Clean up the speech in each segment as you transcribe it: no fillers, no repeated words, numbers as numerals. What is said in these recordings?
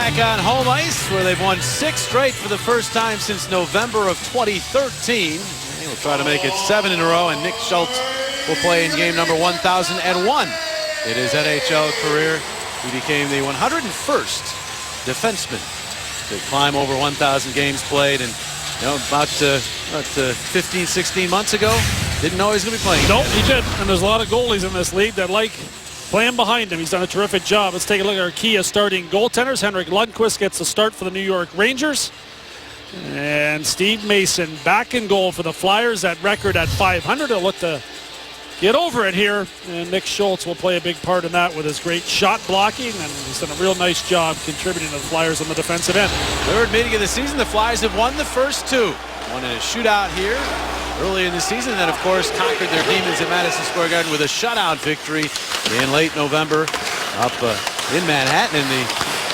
back on home ice where they've won 6 straight for the first time since November of 2013. They will try to make it 7 in a row, and Nick Schultz will play in game number 1001 in his NHL career. He became the 101st defenseman to climb over 1,000 games played, and about 15, 16 months ago, didn't know he was going to be playing. Nope, he did. And there's a lot of goalies in this league that like playing behind him. He's done a terrific job. Let's take a look at our key as starting goaltenders. Henrik Lundqvist gets the start for the New York Rangers. And Steve Mason back in goal for the Flyers. That record at 500. He'll look to get over it here. And Nick Schultz will play a big part in that with his great shot blocking. And he's done a real nice job contributing to the Flyers on the defensive end. Third meeting of the season. The Flyers have won the first 2. Won in a shootout here early in the season, and then of course conquered their demons at Madison Square Garden with a shutout victory in late November up in Manhattan. And the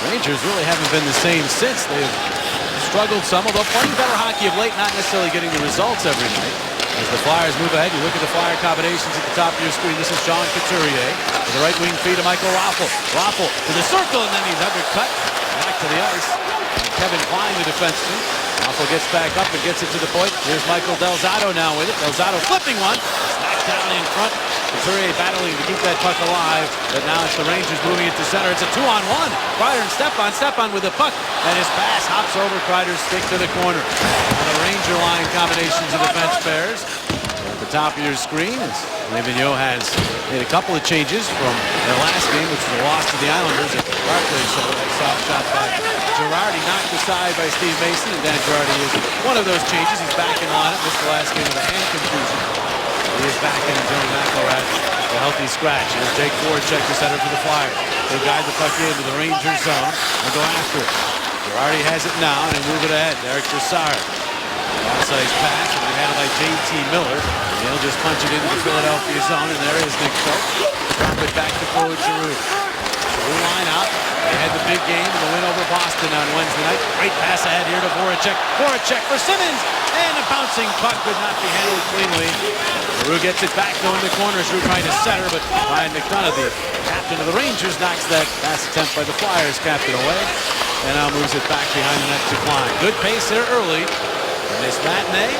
Rangers really haven't been the same since. They've struggled some, although playing better hockey of late, not necessarily getting the results every night. As the Flyers move ahead, you look at the Flyer combinations at the top of your screen. This is Sean Couturier with the right wing feed to Michael Raffl. Raffl to the circle, and then he's undercut. Back to the ice. And Kevin Klein, the defenseman. Raffl gets back up and gets it to the point. Here's Michael Del Zotto now with it. Del Zotto flipping one. Smacked down in front. Couturier battling to keep that puck alive. But now it's the Rangers moving it to center. It's a 2-on-1. Kreider and Stepan. Stepan with the puck. And his pass hops over Kreider's stick to the corner. And the Ranger line combinations of defense pairs. At the top of your screen is Vigneault has made a couple of changes from their last game, which was a loss to the Islanders at Barclays Center. That soft shot by Girardi knocked aside by Steve Mason, and Dan Girardi is one of those changes. He's back in on it. Missed the last game with a hand contusion. He is back in, and Joey McElrath a healthy scratch. Here's Jake Voracek to center for the Flyers. They'll guide the puck into the Rangers zone and go after it. Girardi has it now, and they move it ahead. Derek Brassard. Outside pass, and they handled by J.T. Miller. And he'll just punch it into the Philadelphia zone, and there is Nick Schultz. Drop it back to Claude Giroux. Giroux line out. They had the big game and the win over Boston on Wednesday night. Great pass ahead here to Voracek. Voracek for Simmons, and a bouncing puck could not be handled cleanly. Giroux gets it back though in the corner. Giroux trying to center, but Ryan McDonough, the captain of the Rangers, knocks that pass attempt by the Flyers captain away, and now moves it back behind the net to Klein. Good pace there early. This matinee,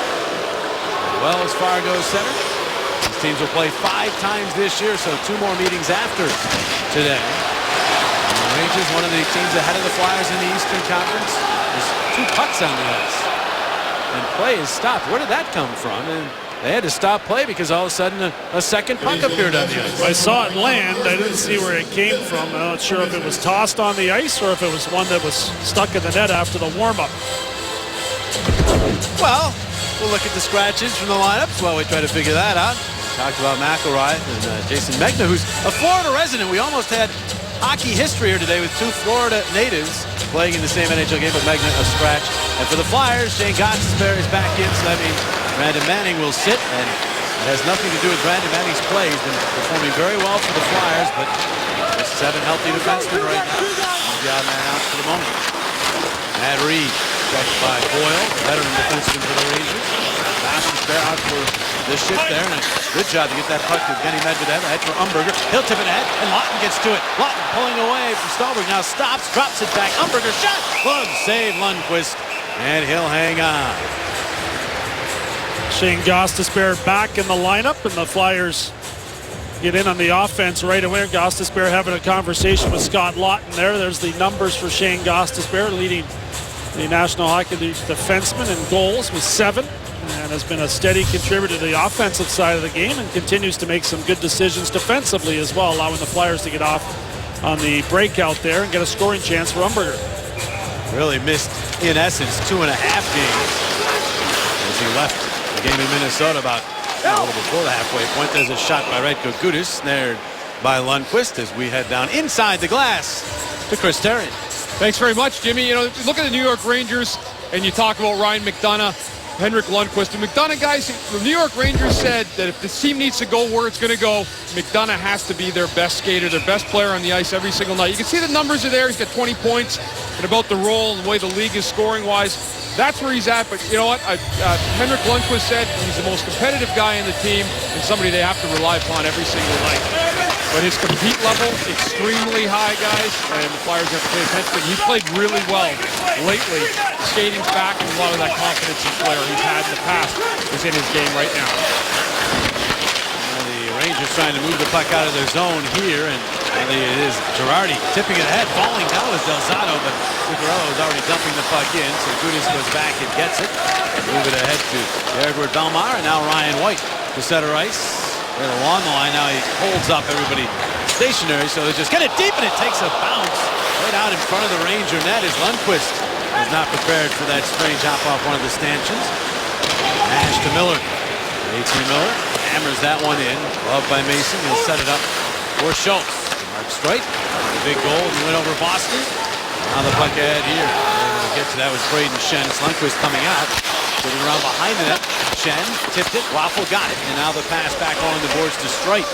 Wells Fargo Center. These teams will play 5 times this year, so 2 more meetings after today. And the Rangers, one of the teams ahead of the Flyers in the Eastern Conference. There's 2 pucks on the ice, and play is stopped. Where did that come from? And they had to stop play because all of a sudden a second puck appeared on the ice. I saw it land. I didn't see where it came from. I'm not sure if it was tossed on the ice or if it was one that was stuck in the net after the warm-up. Well, we'll look at the scratches from the lineups while we try to figure that out. Talked about McElroy and Jason Megna, who's a Florida resident. We almost had hockey history here today with 2 Florida natives playing in the same NHL game, but Megna a scratch. And for the Flyers, Shane Gostisbehere is back in, so that means Brandon Manning will sit, and it has nothing to do with Brandon Manning's play. He's been performing very well for the Flyers, but there's 7 healthy defensemen right now. He's the odd man out for the moment. Matt Reed. Checked by Boyle, veteran defenseman for the Rangers. Gostisbehere out for the shift there, and a good job to get that puck to Evgeny Medvedev. Ahead for Umberger. He'll tip it ahead, and Lawton gets to it. Lawton pulling away from Stallberg. Now stops, drops it back. Umberger shot. Glove save Lundqvist, and he'll hang on. Shane Gostisbehere back in the lineup, and the Flyers get in on the offense right away. Gostisbehere having a conversation with Scott Lawton there. There's the numbers for Shane Gostisbehere, leading the National Hockey League defenseman in goals with 7, and has been a steady contributor to the offensive side of the game, and continues to make some good decisions defensively as well, allowing the Flyers to get off on the breakout there and get a scoring chance for Umberger. Really missed, in essence, 2.5 games as he left the game in Minnesota about a little before the halfway point. There's a shot by Radko Gudas, snared by Lundqvist as we head down inside the glass to Chris Therien. Thanks very much, Jimmy. You know, look at the New York Rangers, and you talk about Ryan McDonough, Henrik Lundqvist. The McDonough guys, the New York Rangers said that if the team needs to go where it's going to go, McDonough has to be their best skater, their best player on the ice every single night. You can see the numbers are there. He's got 20 points, and about the role and the way the league is scoring-wise, that's where he's at. But you know what? Henrik Lundqvist said he's the most competitive guy in the team and somebody they have to rely upon every single night. but his compete level extremely high, guys, and the Flyers have to pay attention. He played really well lately. Skating's back, and a lot of that confidence and flair he's had in the past is in his game right now. The Rangers trying to move the puck out of their zone here, and it is Girardi tipping it ahead. Falling down was Delzato, but Zuccarello is already dumping the puck in, so Gudas goes back and gets it. Move it ahead to Edward Bellemare, and now Ryan White to center ice. Right along the line now, he holds up everybody stationary, so they just get it deep, and it takes a bounce right out in front of the Ranger net as Lundqvist is not prepared for that strange hop off one of the stanchions. Nash to Miller. A.T. Miller hammers that one in. Loved by Mason. He'll set it up for Schultz. Mark Streit. The big goal and win over Boston. Now the puck ahead here. And we'll get to that with Braden Schenn. Lundqvist coming out. Sitting around behind the net. Schenn tipped it. Waffle got it. And now the pass back along the boards to Streit.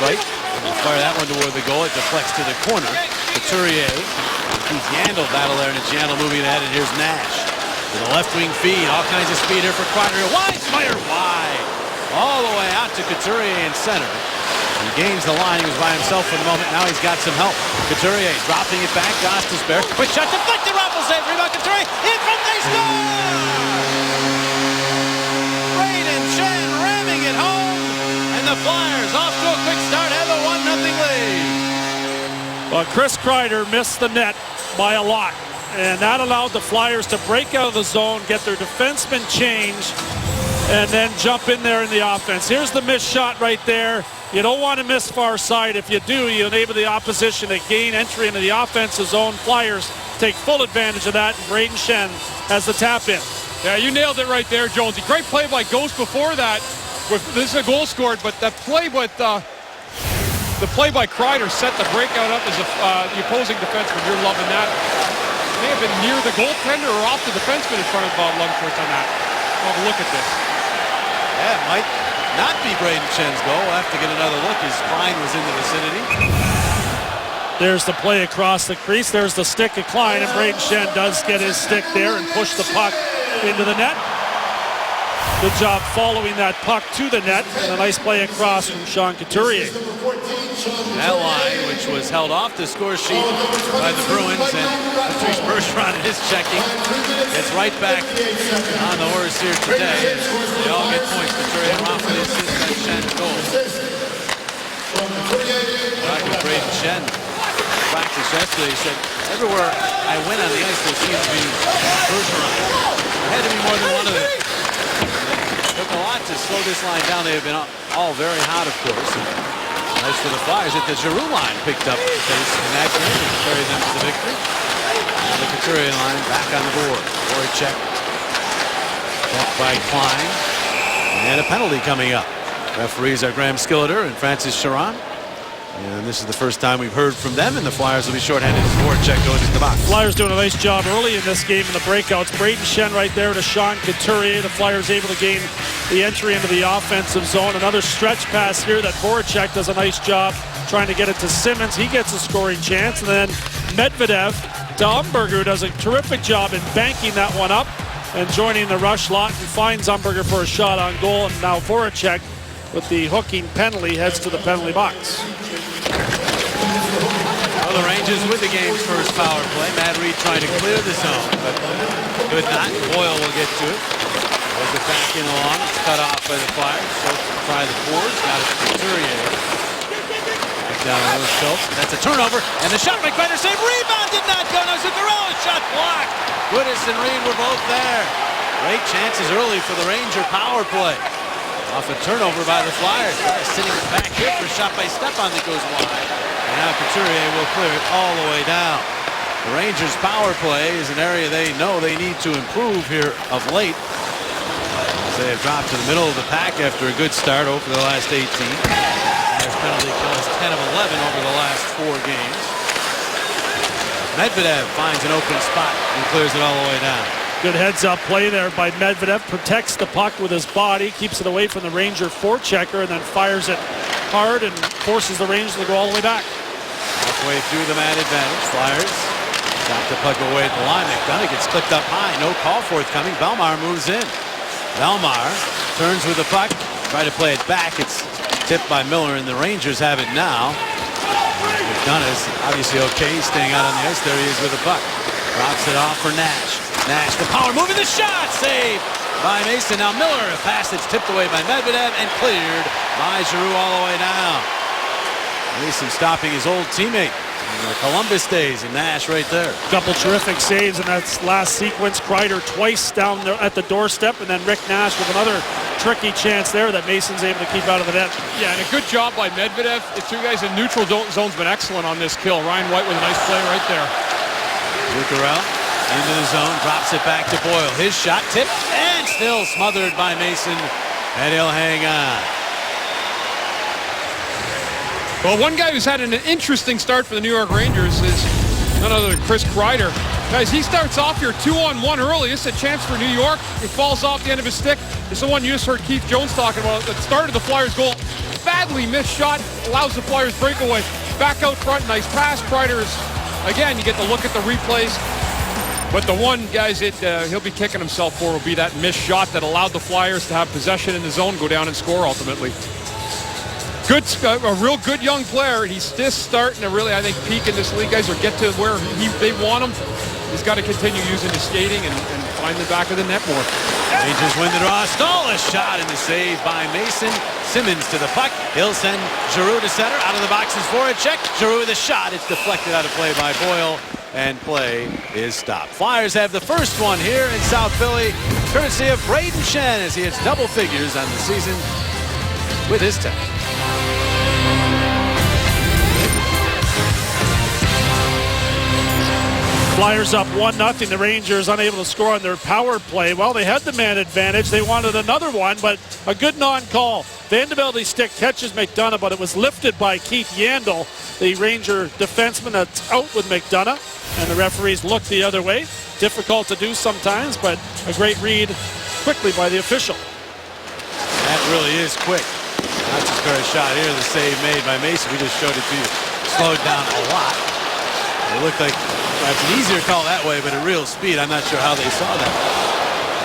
Streit will fire that one toward the goal. It deflects to the corner. Couturier. Keith Yandel battle there, and it's Yandel moving ahead, and here's Nash. With a left wing feed. All kinds of speed here for Kreider. Wide fire wide. All the way out to Couturier in center. He gains the line. He was by himself for the moment. Now he's got some help. Couturier dropping it back. Gostisbehere. Quick shot deflected. Raffle save. Rebound Couturier. In front. They score! Braden Schenn ramming it home. And the Flyers off to a quick start. Have a 1-0 lead. Well, Chris Kreider missed the net by a lot. And that allowed the Flyers to break out of the zone, get their defenseman changed, and then jump in there in the offense. Here's the missed shot right there. You don't want to miss far side. If you do, you enable the opposition to gain entry into the offensive zone. Flyers take full advantage of that, and Braden Schenn has the tap in. Yeah, you nailed it right there, Jonesy. Great play by Ghost before that. This is a goal scored, but that play with the play by Kreider set the breakout up as the opposing defenseman. You're loving that. May have been near the goaltender or off the defenseman in front of Lundqvist on that. Have a look at this. Yeah, it might not be Braden Schenn's goal. We'll have to get another look. His spine was in the vicinity. There's the play across the crease. There's the stick of Klein, and Braden Schenn does get his stick there and push the puck into the net. Good job following that puck to the net, and a nice play across from Sean Couturier. That line, which was held off the score sheet by the Bruins, and Patrice Bergeron is checking. Gets right back on the horse here today. They all get points. Couturier off with the assist on Schenn's goal. Braden Schenn practice yesterday. He said, everywhere I went on the ice, there seemed to be Bergeron. There had to be more than one of them. Took a lot to slow this line down. They have been all very hot, of course. Nice for the Flyers that the Giroux line picked up the pace in that game and carried them to the victory. Now the Couturier line back on the board. Voracek. Checked by Klein. And a penalty coming up. Referees are Graham Skilliter and Francis Charron. And this is the first time we've heard from them, and the Flyers will be shorthanded as Voracek goes into the box. Flyers doing a nice job early in this game in the breakouts. Braden Schenn right there to Sean Couturier. The Flyers able to gain the entry into the offensive zone. Another stretch pass here that Voracek does a nice job trying to get it to Simmons. He gets a scoring chance. And then Medvedev to Umberger does a terrific job in banking that one up and joining the rush lot and finds Umberger for a shot on goal. And now Voracek, with the hooking penalty, heads to the penalty box. Well, the Rangers with the game's first power play. Matt Reed trying to clear the zone, but could not. Boyle will get to it. Goes it back in along. It's cut off by the Flyers. Schultz will try the boards. Now it's Couturier. Back down to Schultz. That's a turnover, and the shot by Kreider save. Rebound did not go. No, Zuccarello shot blocked. Gudas and Reed were both there. Great chances early for the Ranger power play. Off a turnover by the Flyers. Sitting back here for a shot by Stepan that goes wide. And now Couturier will clear it all the way down. The Rangers' power play is an area they know they need to improve here of late. As they have dropped to the middle of the pack after a good start over the last 18. Flyers penalty kills 10 of 11 over the last 4 games. Medvedev finds an open spot and clears it all the way down. Good heads-up play there by Medvedev. Protects the puck with his body, keeps it away from the Ranger forechecker, and then fires it hard and forces the Rangers to go all the way back. Halfway through the man advantage. Flyers got the puck away at the line. McDonough gets clipped up high. No call forthcoming. Bellemare moves in. Bellemare turns with the puck. Try to play it back. It's tipped by Miller, and the Rangers have it now. McDonough's obviously okay. He's staying out on the ice. There he is with the puck. Drops it off for Nash. Nash, the power move, and the shot! Saved by Mason. Now Miller, a pass that's tipped away by Medvedev and cleared by Giroux all the way down. Mason stopping his old teammate in the Columbus days, and Nash right there. Couple terrific saves in that last sequence. Kreider twice down there at the doorstep, and then Rick Nash with another tricky chance there that Mason's able to keep out of the net. Yeah, and a good job by Medvedev. The two guys in neutral zone's been excellent on this kill. Ryan White with a nice play right there. Zuccarello into the zone, drops it back to Boyle. His shot tipped and still smothered by Mason, and he'll hang on. Well, one guy who's had an interesting start for the New York Rangers is none other than Chris Kreider. Guys, he starts off here 2-on-1 early. This is a chance for New York. It falls off the end of his stick. It's the one you just heard Keith Jones talking about that started the Flyers' goal. Badly missed shot, allows the Flyers breakaway. Back out front, nice pass. Kreider is, again, you get to look at the replays. But the one, guys, he'll be kicking himself for will be that missed shot that allowed the Flyers to have possession in the zone, go down and score ultimately. Good, a real good young player. He's just starting to really, I think, peak in this league, guys, or get to where they want him. He's got to continue using his skating and find the back of the net more. Rangers win the draw. Stahl, a shot, and the save by Mason. Simmons to the puck. He'll send Giroux to center. Out of the box is Voracek. Giroux with a shot. It's deflected out of play by Boyle, and play is stopped. Flyers have the first one here in South Philly, courtesy of Braden Shen, as he hits double figures on the season with his 10th. Flyers up 1-0. The Rangers unable to score on their power play. Well, they had the man advantage. They wanted another one, but a good non-call. Vanderbilt's stick catches McDonough, but it was lifted by Keith Yandel, the Ranger defenseman that's out with McDonough, and the referees look the other way. Difficult to do sometimes, but a great read quickly by the official. That really is quick. Not just for a shot here. The save made by Mason. We just showed it to you. Slowed down a lot. It looked like perhaps an easier call that way, but at real speed. I'm not sure how they saw that.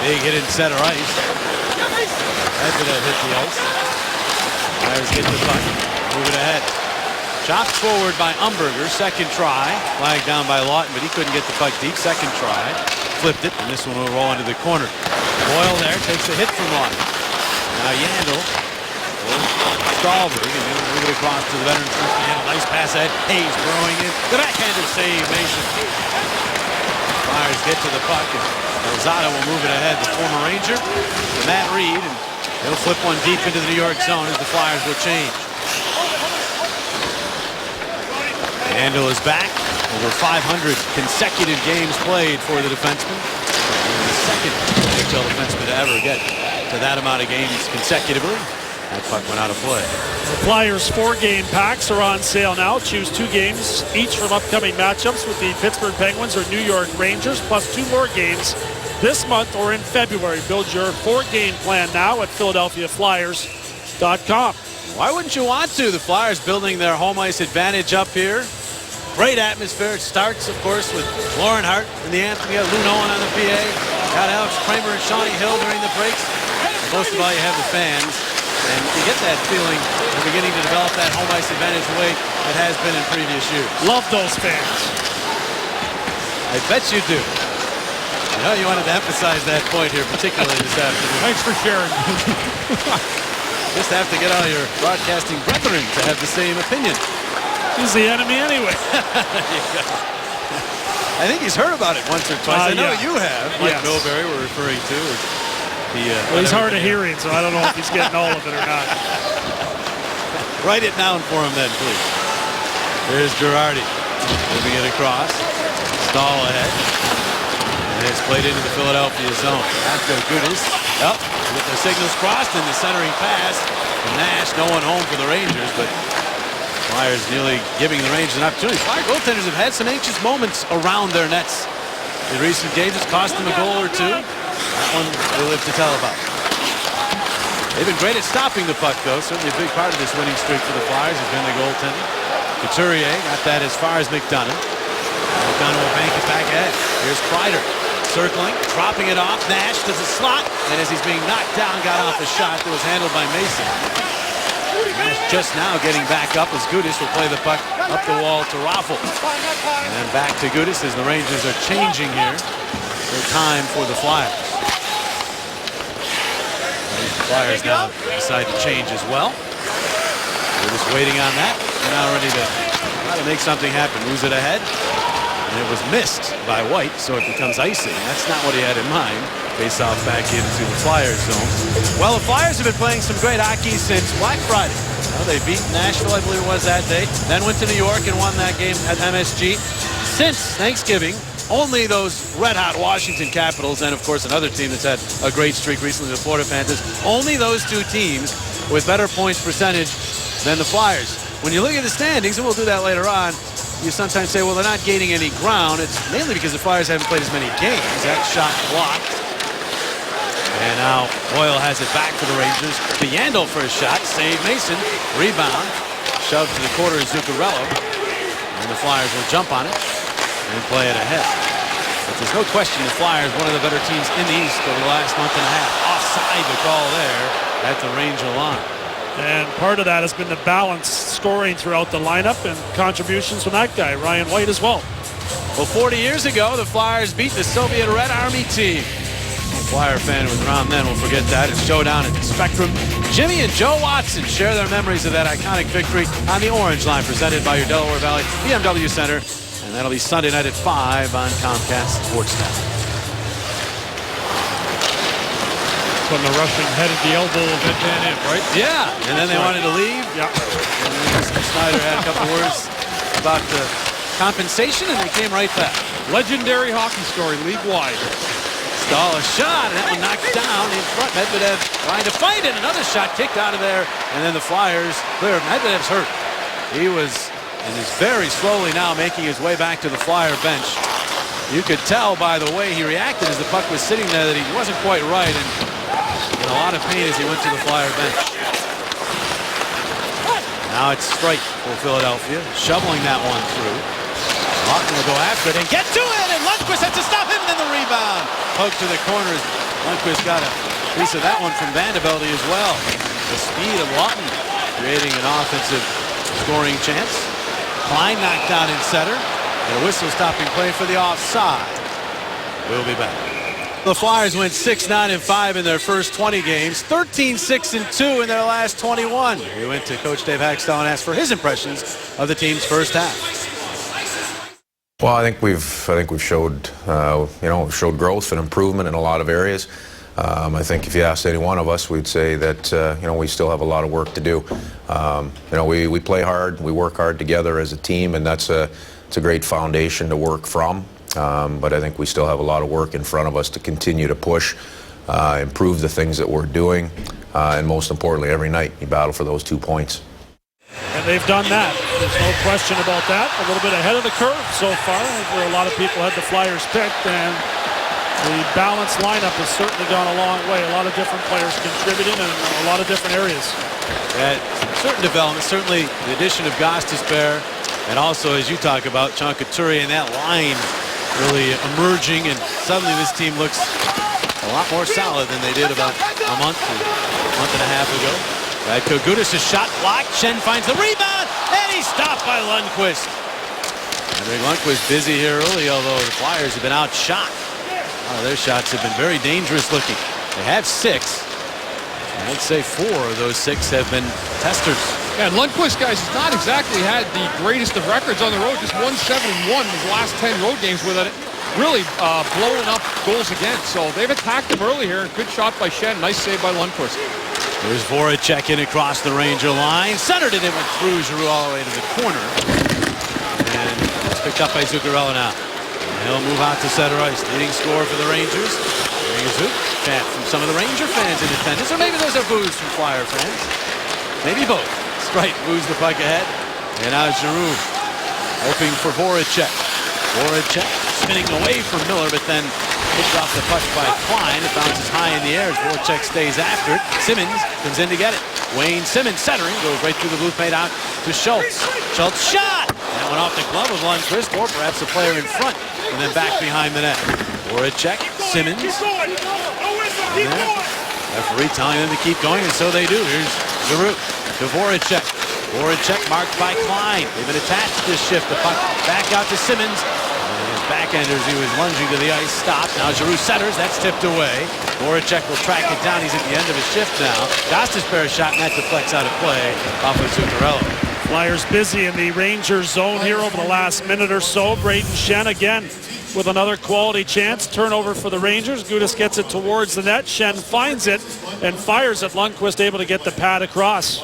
Big hit in center ice. Medvedev hit the ice. Flyers get the puck. Move it ahead. Chopped forward by Umberger. Second try. Flagged down by Lawton, but he couldn't get the puck deep. Second try. Flipped it, and this one will roll into the corner. Boyle there takes a hit from Lawton. Now Yandel. Stahlberg, and he'll move it across to the veteran first man. Nice pass ahead. Hayes throwing it. The backhander save, Mason. Flyers get to the puck, and Lozada will move it ahead. The former Ranger, Matt Reed, and he'll flip one deep into the New York zone as the Flyers will change. Yandel is back. Over 500 consecutive games played for the defenseman. The second NHL defenseman to ever get to that amount of games consecutively. That puck went out of play. The Flyers 4-game packs are on sale now. Choose 2 games each from upcoming matchups with the Pittsburgh Penguins or New York Rangers, plus 2 more games this month or in February. Build your 4-game plan now at PhiladelphiaFlyers.com. Why wouldn't you want to? The Flyers building their home ice advantage up here. Great atmosphere. It starts, of course, with Lauren Hart in the anthem. You got Lou Nolan on the PA. Got Alex Kramer and Shawnee Hill during the breaks. Most of all, you have the fans. And you get that feeling they're beginning to develop that home ice advantage the way it has been in previous years. Love those fans. I bet you do. You know, you wanted to emphasize that point here, particularly this afternoon. Thanks for sharing. Just have to get all your broadcasting brethren to have the same opinion. He's the enemy anyway. I think he's heard about it once or twice. I know yeah. you have. Mike Yes. Milbury we're referring to. Well, he's hard of hearing, so I don't know if he's getting all of it or not. Write it down for him then, please. There's Girardi moving it across. Stahl ahead. And it's played into the Philadelphia zone. After Gudas. Up with the signals crossed and the centering pass. And Nash, no one home for the Rangers, but Flyers nearly giving the Rangers an opportunity. Flyer goaltenders have had some anxious moments around their nets in recent games. It's cost them a goal or two. That one they live to tell about. They've been great at stopping the puck, though. Certainly a big part of this winning streak for the Flyers has been the goaltending. Couturier got that as far as McDonough. McDonough will bank it back ahead. Here's Kreider circling, dropping it off. Nash does a slot, and as he's being knocked down, got off a shot that was handled by Mason. Just now getting back up as Gudis will play the puck up the wall to Raffl. And then back to Gudis as the Rangers are changing here. Their time for the Flyers. The Flyers now decide to change as well. We're just waiting on that. They're now ready to try to make something happen. Moves it ahead. And it was missed by White, so it becomes icing. That's not what he had in mind. Face off back into the Flyers zone. Well, the Flyers have been playing some great hockey since Black Friday. They beat Nashville, I believe it was that day. Then went to New York and won that game at MSG. Since Thanksgiving, only those red-hot Washington Capitals and, of course, another team that's had a great streak recently, the Florida Panthers, only those two teams with better points percentage than the Flyers. When you look at the standings, and we'll do that later on, you sometimes say, well, they're not gaining any ground. It's mainly because the Flyers haven't played as many games. That shot blocked. And now Boyle has it back for the Rangers. Biandel for a shot. Save Mason. Rebound. Shoved to the corner of Zuccarello. And the Flyers will jump on it and play it ahead. But there's no question the Flyers, one of the better teams in the East over the last month and a half. Offside the call there at the Ranger line. And part of that has been the balanced scoring throughout the lineup and contributions from that guy, Ryan White, as well. Well, 40 years ago, the Flyers beat the Soviet Red Army team. Flyer fan who was around then will forget that. It's showdown at the Spectrum. Jimmy and Joe Watson share their memories of that iconic victory on the Orange Line, presented by your Delaware Valley BMW Center. And that'll be Sunday night at 5 on Comcast Sportsnet. When the Russian headed the elbow of Ed Van Impe, right? Yeah, and then they wanted to leave. Yeah. And then Snyder had a couple words about the compensation, and they came right back. Legendary hockey story, league-wide. Stahl a shot, and that one knocked down in front. Medvedev trying to fight it. Another shot kicked out of there, and then the Flyers clear. Medvedev's hurt. He was, and is very slowly now making his way back to the Flyer bench. You could tell by the way he reacted as the puck was sitting there that he wasn't quite right, and in a lot of pain as he went to the Flyer bench. Now it's Streit for Philadelphia, shoveling that one through. Lawton will go after it and get to it, and Lundqvist has to stop him, and then the rebound. Poke to the corners. Lundqvist got a piece of that one from Vandenbelde as well. The speed of Lawton creating an offensive scoring chance. Klein knocked down in center, and a whistle stopping play for the offside. We'll be back. The Flyers went 6-9-5 in their first 20 games, 13-6-2 in their last 21. We went to Coach Dave Hakstol and asked for his impressions of the team's first half. Well, I think we've showed showed growth and improvement in a lot of areas. I think if you asked any one of us, we'd say that we still have a lot of work to do. We play hard, we work hard together as a team, and it's a great foundation to work from. But I think we still have a lot of work in front of us to continue to push, improve the things that we're doing, and most importantly, every night you battle for those 2 points. And they've done that. There's no question about that. A little bit ahead of the curve so far, where a lot of people had the Flyers picked, and the balanced lineup has certainly gone a long way. A lot of different players contributing in a lot of different areas. Certain developments, certainly the addition of Gostisbehere, and also, as you talk about, Sean Couturier and that line really emerging, and suddenly this team looks a lot more solid than they did about a month and a half ago. Radko Gudas' shot blocked. Schenn finds the rebound, and he's stopped by Lundqvist. Henrik Lundqvist busy here early, although the Flyers have been outshot. Their shots have been very dangerous looking. They have 6. I'd say 4 of those 6 have been testers. Yeah, and Lundqvist, guys, has not exactly had the greatest of records on the road. Just 1-7-1 in his last 10 road games with it. Really blowing up goals again. So they've attacked him early here. Good shot by Schenn. Nice save by Lundqvist. There's Voracek in across the Ranger line. Centered it in with through Giroux all the way to the corner. And it's picked up by Zuccarello now. And he'll move out to center ice. Leading scorer for the Rangers. Here's Zook. Chant from some of the Ranger fans in attendance. Or maybe those are boos from Flyer fans. Maybe both. Streit moves the puck ahead. And now Giroux hoping for Voracek. Voracek spinning away from Miller, but then picked off the puck by Klein. It bounces high in the air as Voracek stays after it. Simmons comes in to get it. Wayne Simmons centering, goes right through the blue paint out to Schultz. Schultz shot! That went off the glove of Lundqvist, or perhaps a player in front, and then back behind the net. Voracek, Simmons. Referee telling them to keep going, and so they do. Here's Giroux to Voracek. Voracek marked by Klein. They've been attached to this shift. The puck back out to Simmons. And his backenders, he was lunging to the ice, stopped. Now Giroux centers. That's tipped away. Voracek will track it down. He's at the end of his shift now. Gostisbehere shot, and that deflects out of play off of Zuccarello. Flyers busy in the Rangers zone here over the last minute or so. Braden Shen again with another quality chance. Turnover for the Rangers. Gudas gets it towards the net. Shen finds it and fires it. Lundqvist able to get the pad across.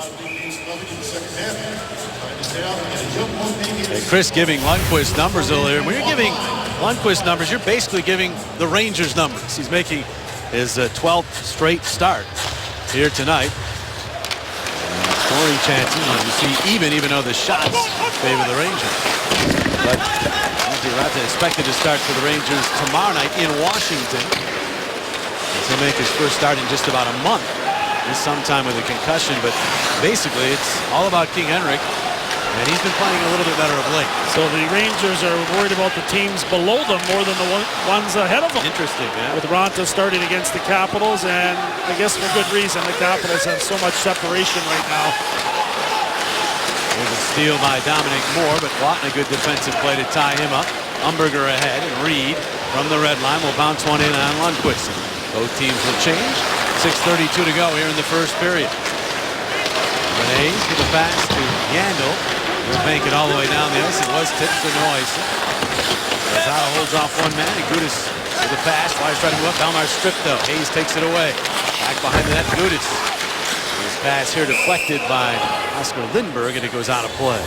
And Chris giving Lundqvist numbers earlier. When you're giving Lundqvist numbers, you're basically giving the Rangers numbers. He's making his 12th straight start here tonight. Scoring chances, as you see, even though the shots favor the Rangers. But Raanta expected to start for the Rangers tomorrow night in Washington. He'll make his first start in just about a month. This sometime with a concussion, but basically it's all about King Henrik, and he's been playing a little bit better of late. So the Rangers are worried about the teams below them more than the ones ahead of them. Interesting, yeah. With Raanta starting against the Capitals, and I guess for good reason. The Capitals have so much separation right now. There's a steal by Dominic Moore, but Lawton a good defensive play to tie him up. Umberger ahead, and Reed from the red line will bounce one in on Lundqvist. Both teams will change. 6:32 to go here in the first period. Renays to the pass to Yandel. He'll bank it all the way down the ice. It was tipped for no ice. Lozada holds off one man, and Gudas with the pass. Flyers try to move up. Belmar stripped though. Hayes takes it away. Back behind the net, Gudas. His pass here deflected by Oscar Lindberg, and it goes out of play.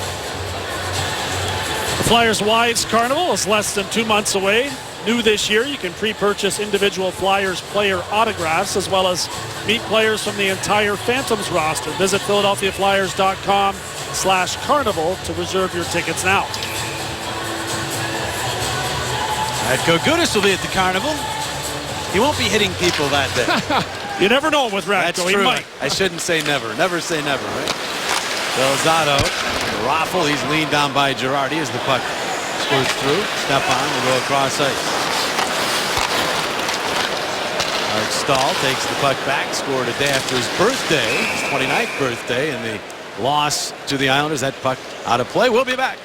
The Flyers Wives Carnival is less than 2 months away. New this year, you can pre-purchase individual Flyers player autographs as well as meet players from the entire Phantoms roster. Visit PhiladelphiaFlyers.com/carnival to reserve your tickets now. Radko Gudas will be at the Carnival. He won't be hitting people that day. You never know with Radko. That's He true. might. I shouldn't say never. Never say never, right? Belzado, Raffle, he's leaned down by Girardi as the puck squirts through. Stepan will go across ice. Mark Stahl takes the puck back, scored a day after his birthday, his 29th birthday, and the loss to the Islanders. That puck out of play. We'll be back.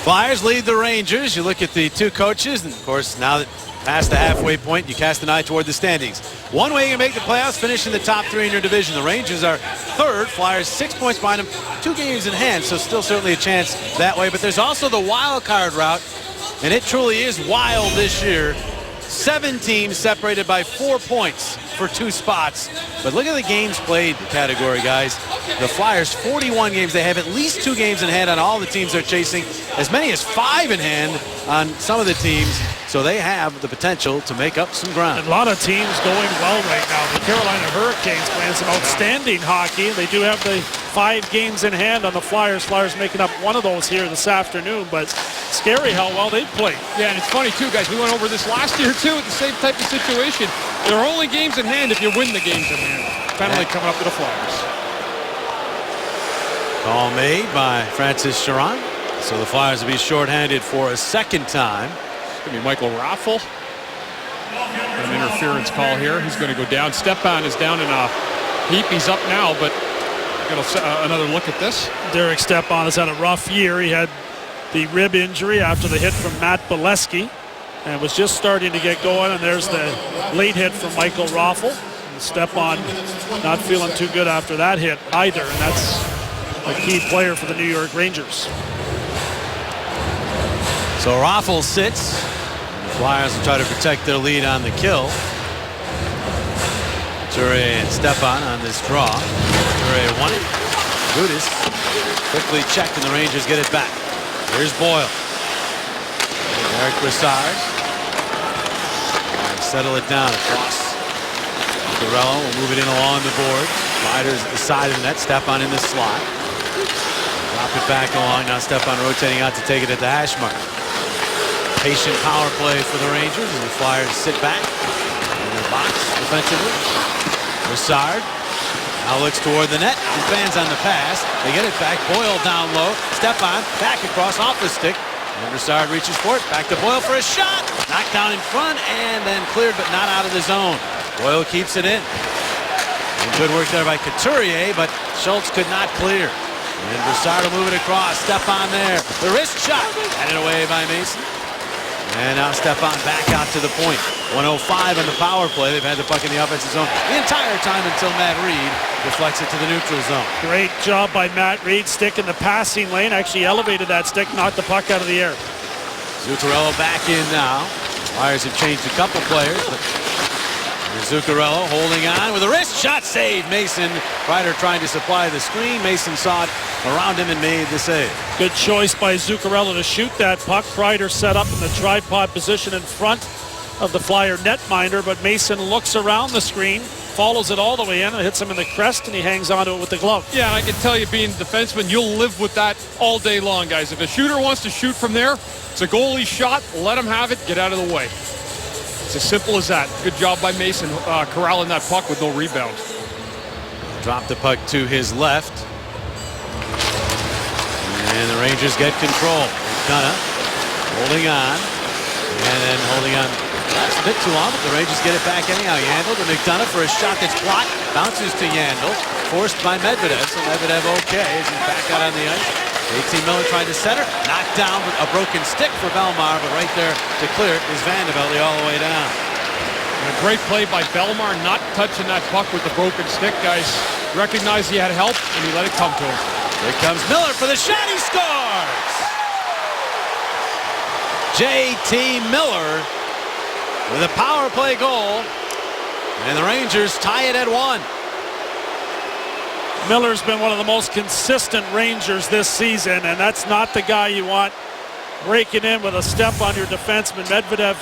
Flyers lead the Rangers. You look at the two coaches, and of course, now that past the halfway point, you cast an eye toward the standings. One way you can make the playoffs, finish in the top three in your division. The Rangers are third. Flyers 6 points behind them, 2 games in hand, so still certainly a chance that way. But there's also the wild card route, and it truly is wild this year. 7 teams separated by 4 points for 2 spots. But look at the games played category, guys. The Flyers, 41 games. They have at least 2 games in hand on all the teams they're chasing. As many as 5 in hand on some of the teams. So they have the potential to make up some ground. A lot of teams going well right now. The Carolina Hurricanes playing some outstanding hockey. They do have the 5 games in hand on the Flyers. Flyers making up one of those here this afternoon, but scary how well they played. Yeah, and it's funny too, guys. We went over this last year too, the same type of situation. There are only games in hand if you win the games in hand. Penalty coming up to the Flyers. Call made by Francis Charron. So the Flyers will be shorthanded for a second time. It's going to be Michael Raffle. An interference call here. He's going to go down. Stepan is down in a heap. He's up now, but another look at this. Derek Stepan has had a rough year. He had the rib injury after the hit from Matt Bolesky and was just starting to get going, and there's the late hit from Michael Raffle. Stepan not feeling too good after that hit either, and that's a key player for the New York Rangers. So Raffle sits. The Flyers will try to protect their lead on the kill. Couturier and Stepan on this draw. Couturier won it. Gudas quickly checked, and the Rangers get it back. Here's Boyle. Eric Brassard. Settle it down across. Zuccarello will move it in along the board. Sliders at the side of the net. Stepan in the slot. Drop it back along. Now Stepan rotating out to take it at the hash mark. Patient power play for the Rangers as the Flyers sit back in their box defensively. Brassard now looks toward the net and fans on the pass. They get it back. Boyle down low. Stepan back across off the stick. And Brassard reaches for it. Back to Boyle for a shot. Knocked down in front and then cleared, but not out of the zone. Boyle keeps it in. And good work there by Couturier, but Schultz could not clear. And Brassard will move it across. Stepan there. The wrist shot. Headed away by Mason. And now Stepan back out to the point. 1:05 on the power play. They've had the puck in the offensive zone the entire time until Matt Reed deflects it to the neutral zone. Great job by Matt Reed. Stick in the passing lane. Actually elevated that stick, knocked the puck out of the air. Zuccarello back in now. Flyers have changed a couple players, but Zuccarello holding on with a wrist shot save. Mason, Kreider trying to supply the screen. Mason saw it around him and made the save. Good choice by Zuccarello to shoot that puck. Kreider set up in the tripod position in front of the Flyer netminder, but Mason looks around the screen, follows it all the way in, and hits him in the crest, and he hangs onto it with the glove. Yeah, and I can tell you, being a defenseman, you'll live with that all day long, guys. If a shooter wants to shoot from there, it's a goalie shot. Let him have it. Get out of the way. It's as simple as that. Good job by Mason corralling that puck with no rebound. Drop the puck to his left. And the Rangers get control. McDonough holding on. And then holding on. That's a bit too long, but the Rangers get it back anyhow. Yandel to McDonough for a shot that's blocked. Bounces to Yandel. Forced by Medvedev. So Medvedev okay as he's back out on the ice. JT Miller tried to center. Knocked down with a broken stick for Bellemare, but right there to clear it is Vandevelde all the way down. And a great play by Bellemare, not touching that puck with the broken stick, guys. Recognized he had help, and he let it come to him. Here comes Miller for the shot. He scores! JT Miller with a power play goal, and the Rangers tie it at 1. Miller's been one of the most consistent Rangers this season, and that's not the guy you want breaking in with a step on your defenseman. Medvedev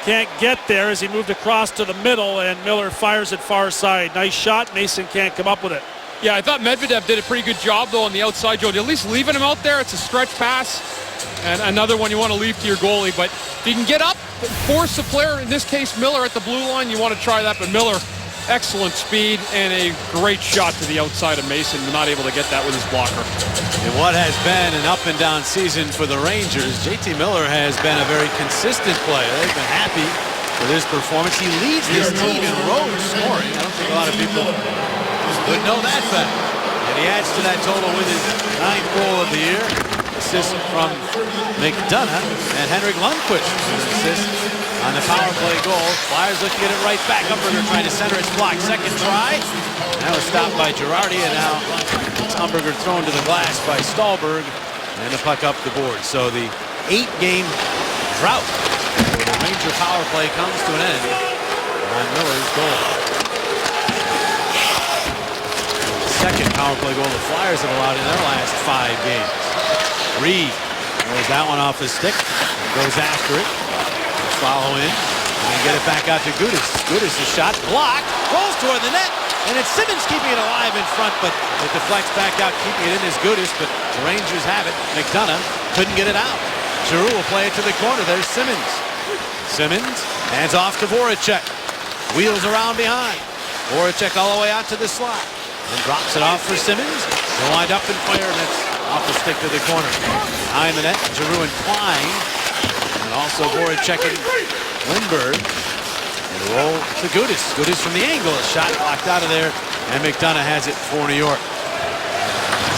can't get there as he moved across to the middle, and Miller fires it far side. Nice shot. Mason can't come up with it. Yeah, I thought Medvedev did a pretty good job, though, on the outside, Joe. At least leaving him out there. It's a stretch pass, and another one you want to leave to your goalie. But if you can get up, force the player, in this case Miller, at the blue line, you want to try that. But Miller, excellent speed and a great shot to the outside of Mason. Not able to get that with his blocker. In what has been an up and down season for the Rangers, JT Miller has been a very consistent player. They've been happy with his performance. He leads this team in road scoring. I don't think a lot of people would know that fact. And he adds to that total with his 9th goal of the year. Assist from McDonough and Henrik Lundqvist. Assist on the power play goal. Flyers look to get it right back. Umberger trying to center. It's blocked. Second try. That was stopped by Girardi, and now it's Umberger thrown to the glass by Stahlberg, and the puck up the board. So the 8-game drought where the Ranger power play comes to an end on Miller's goal. Second power play goal the Flyers have allowed in their last 5 games. Reed throws that one off his stick, goes after it. Follow in and get it back out to Gudas. Gudas, the shot blocked, rolls toward the net, and it's Simmons keeping it alive in front, but it deflects back out, keeping it in as Gudas, but the Rangers have it. McDonough couldn't get it out. Giroux will play it to the corner. There's Simmons. Simmons hands off to Voracek. Wheels around behind. Voracek all the way out to the slot. And drops it off for Simmons. He'll wind up and fire, and it's off the stick to the corner. Behind the net, Giroux and Klein. And also Voracek and Lindbergh. And the roll to Gudas. Gudas from the angle. A shot blocked out of there. And McDonough has it for New York.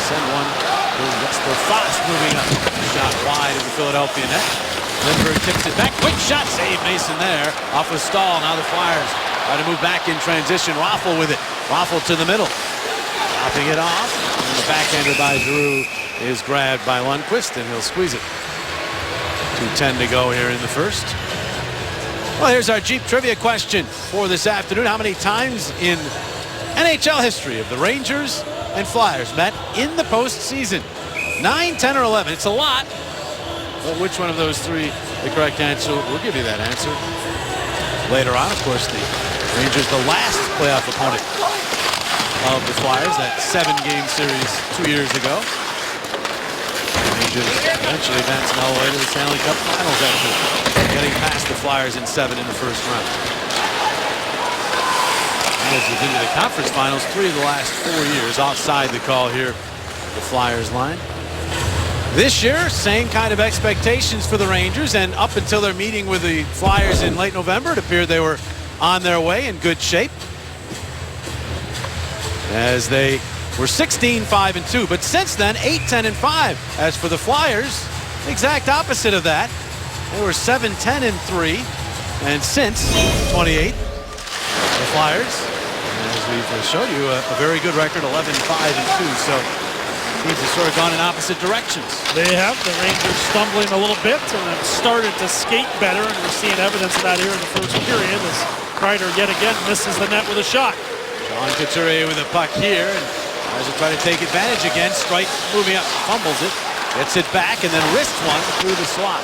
Send one to Jesper Fast moving up. Shot wide in the Philadelphia net. Lindbergh tips it back. Quick shot. Save Mason there. Off of Stahl. Now the Flyers try to move back in transition. Raffle with it. Raffle to the middle. Chopping it off. And the backhander by Giroux is grabbed by Lundqvist, and he'll squeeze it. 2:10 to go here in the first. Well, here's our Jeep trivia question for this afternoon. How many times in NHL history have the Rangers and Flyers met in the postseason? 9, 10, or 11? It's a lot. But which one of those three the correct answer? We'll give you that answer later on. Of course, the Rangers, the last playoff opponent of the Flyers, that 7-game series 2 years ago. Rangers eventually advancing all the way to the Stanley Cup Finals after getting past the Flyers in 7 in the first round. As we've been to the conference finals 3 of the last 4 years. Outside the call here, the Flyers line. This year, same kind of expectations for the Rangers, and up until their meeting with the Flyers in late November, it appeared they were on their way, in good shape. as they were 16-5-2. But since then, 8-10-5. As for the Flyers, exact opposite of that. They were 7-10-3. And since 28, the Flyers, as we've showed you, a very good record, 11-5-2. So teams have sort of gone in opposite directions. They have. The Rangers stumbling a little bit and have started to skate better, and we're seeing evidence of that here in the first period as Kreider yet again misses the net with a shot. Sean Couturier with a puck here, and tries to try to take advantage again. Strike moving up, fumbles it, gets it back, and then wrists one through the slot.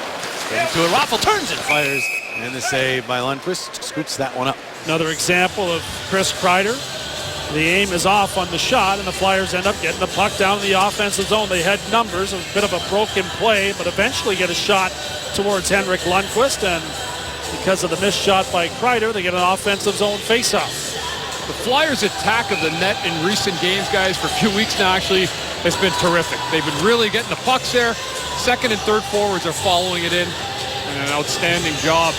Into it, Raffl turns it, fires, and the save by Lundqvist scoots that one up. Another example of Chris Kreider. The aim is off on the shot, and the Flyers end up getting the puck down in the offensive zone. They had numbers, a bit of a broken play, but eventually get a shot towards Henrik Lundqvist, and because of the missed shot by Kreider, they get an offensive zone faceoff. The Flyers' attack of the net in recent games, guys, for a few weeks now, actually, has been terrific. They've been really getting the pucks there. Second and third forwards are following it in, and an outstanding job